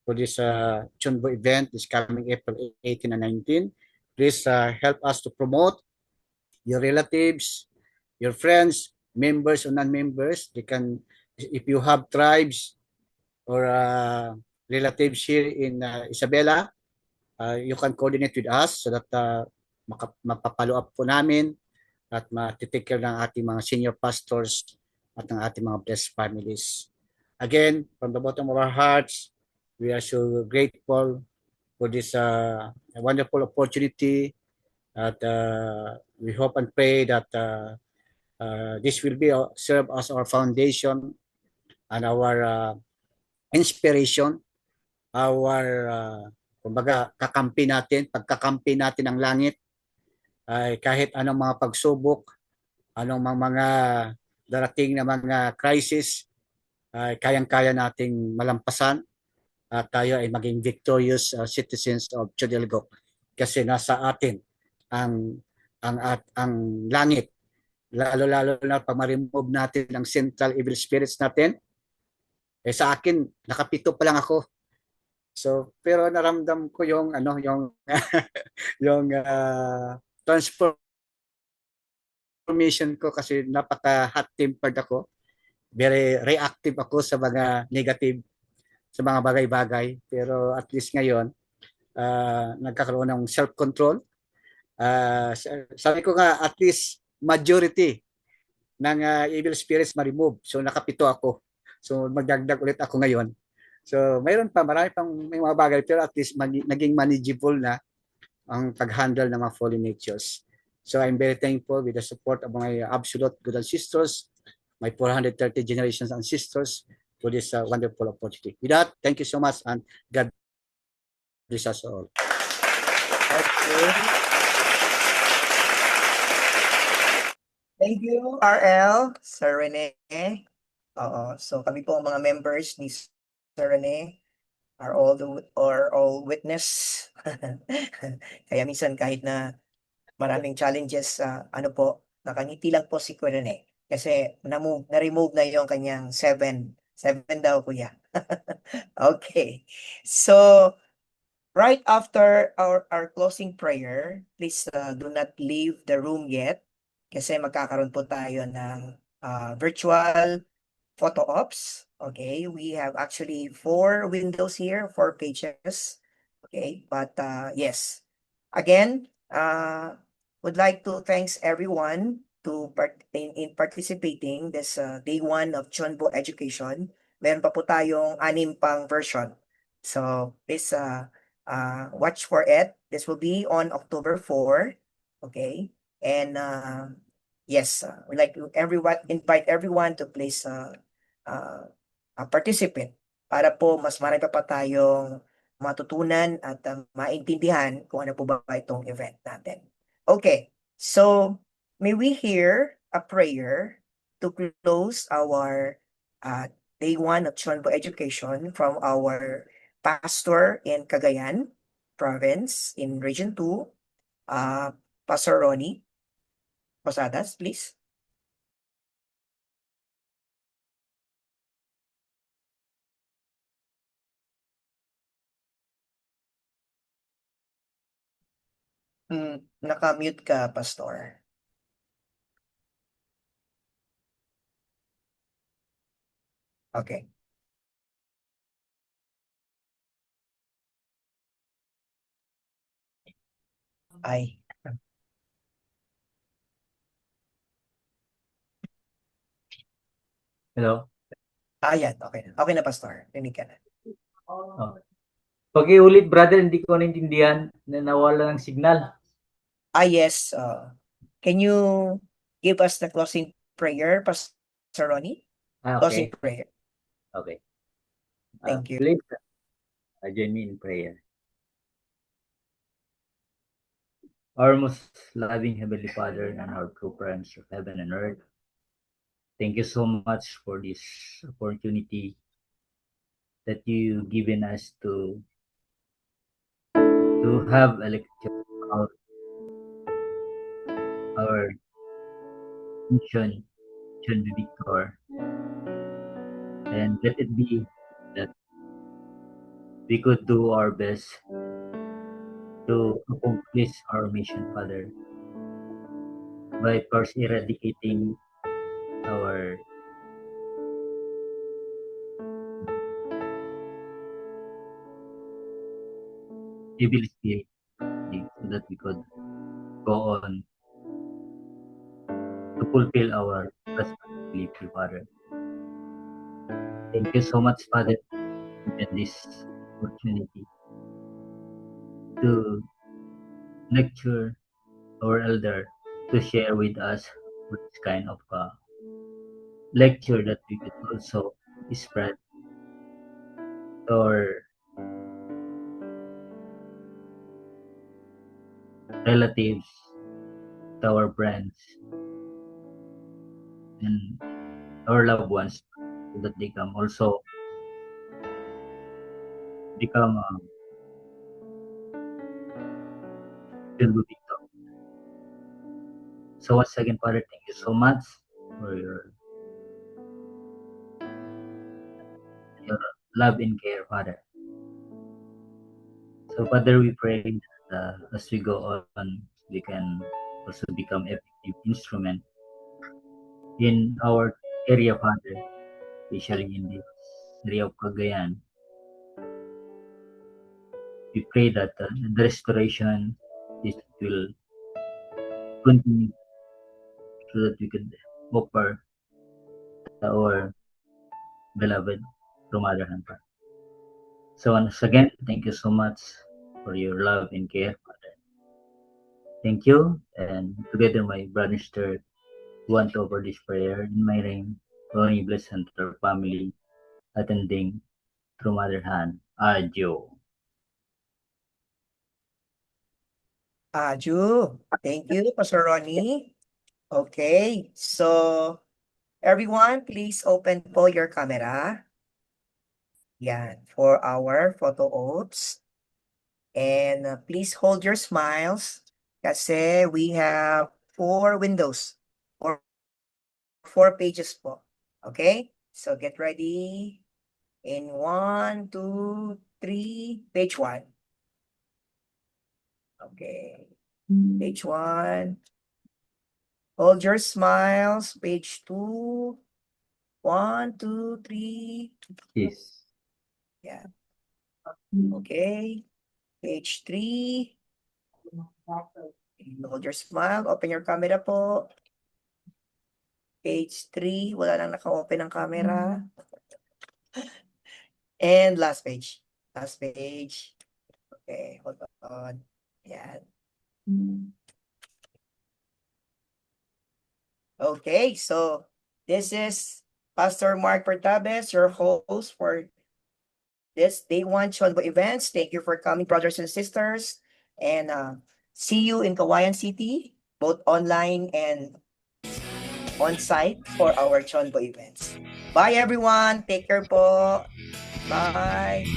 for this Chonbo event this coming April 18 and 19. Please help us to promote your relatives, your friends, members or non-members. They can, if you have tribes or relatives here in Isabela, you can coordinate with us so that mapapalo up po namin at matitake care ng ating mga senior pastors at ng ating mga blessed families. Again, from the bottom of our hearts, we are so grateful for this wonderful opportunity. At we hope and pray that this will serve as our foundation and our inspiration, our kumbaga pagkakampi natin ang langit ay kahit anong mga pagsubok, anong mga darating na mga crisis ay kayang-kaya nating malampasan at tayo ay maging victorious citizens of Chodelgo kasi nasa atin ang langit, lalo na pag ma-remove natin ang central evil spirits natin. Sa akin nakapito pa lang ako. So pero naramdam ko yung yung transformation ko kasi napaka hot tempered ako. Very reactive ako sa mga negative, sa mga bagay-bagay, pero at least ngayon nagkakaroon ng self-control. Sabi ko nga, at least majority ng evil spirits ma-remove. So nakapito ako. So magdagdag ulit ako ngayon. So mayroon pa, marami pang may mga bagay, pero at least naging manageable na ang pag-handle ng mga fallen natures. So I'm very thankful with the support of my absolute good ancestors, my 430 generations ancestors for this wonderful opportunity. With that, thank you so much and God bless us all.
Okay. Thank you, RL, Sir Rene. So kami po ang mga members ni Sir Rene are all witness. Kaya minsan kahit na maraming challenges, nakangiti lang po si Kuya Rene. Kasi na-remove na yung kanyang 7 daw, kuya. Okay. So, right after our closing prayer, please do not leave the room yet. Kasi magkakaroon po tayo ng virtual photo ops. Okay, we have actually 4 windows here, 4 pages. Okay, but yes, again, would like to thanks everyone in participating this day 1 of Chonbo Education. Meron pa po tayong 6 pang version. So please watch for it. This will be on October 4. Okay, and yes, we'd like to invite everyone to please participate para po mas marami pa tayong matutunan at maintindihan kung ano po ba itong event natin. Okay, so may we hear a prayer to close our day 1 of Chonbo Education from our pastor in Cagayan province in Region 2, Pastor Ronnie Posadas, please. Naka-mute ka, Pastor. Okay. Ay.
Hello?
Ayan, okay na. Okay na, Pastor. Rinig ka na.
Oh. Pag-iulit, brother, hindi ko naintindihan na nawala ng signal.
Yes. Can you give us the closing prayer, Pastor Ronnie? Closing
Okay.
prayer.
Okay.
Thank you.
Please, join me in prayer. Our most loving Heavenly Father and our true parents of heaven and earth, thank you so much for this opportunity that you given us to have a lecture about our mission Victor, and let it be that we could do our best to accomplish our mission, Father, by first eradicating our evil spirit, so that we could go on to fulfill our responsibility, Father. Thank you so much, Father, for this opportunity to lecture our elder to share with us this kind of lecture that we could also spread to our relatives, to our friends, and our loved ones, so that they can also become filled with Victor. So once again, Father, thank you so much for your love and care, Father. So Father, we pray that as we go on, we can also become effective instrument in our area, Father, especially in this area of Cagayan. We pray that the restoration will continue, so that we could offer our beloved Ramadan. So once again, thank you so much for your love and care, Father. Thank you, and together my brother sister want to offer this prayer in my name. Ronnie bless and our family attending through Mother Hand. Adyo.
Aju. Thank you, Pastor Ronnie. Okay, so everyone, please open po your camera. Yan, for our photo ops. And please hold your smiles kasi we have 4 windows or 4 pages po. Okay, so get ready in 1, 2, 3, page 1. Okay, page 1. Hold your smiles, page 2. 1, 2, 3.
Yes.
Yeah. Okay. Page 3. Hold your smile. Open your camera po. Page 3. Wala nang naka-open ang camera. And last page. Last page. Okay. Hold on. Yan. Okay. So, this is Pastor Mark Pertabes, your host for this Day 1 Chonbo events. Thank you for coming, brothers and sisters. And see you in Kawayan City, both online and on-site for our Chonbo events. Bye, everyone. Take care po. Bye.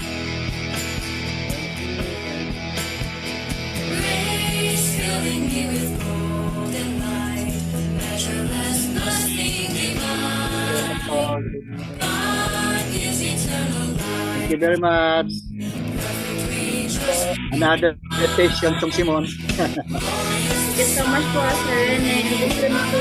Grace filling me with golden light, measureless, nothing divine. God is eternal light.
Thank you very much. Another session tong Simon.
Thank you so much po, Sir Rene. Libre mo po.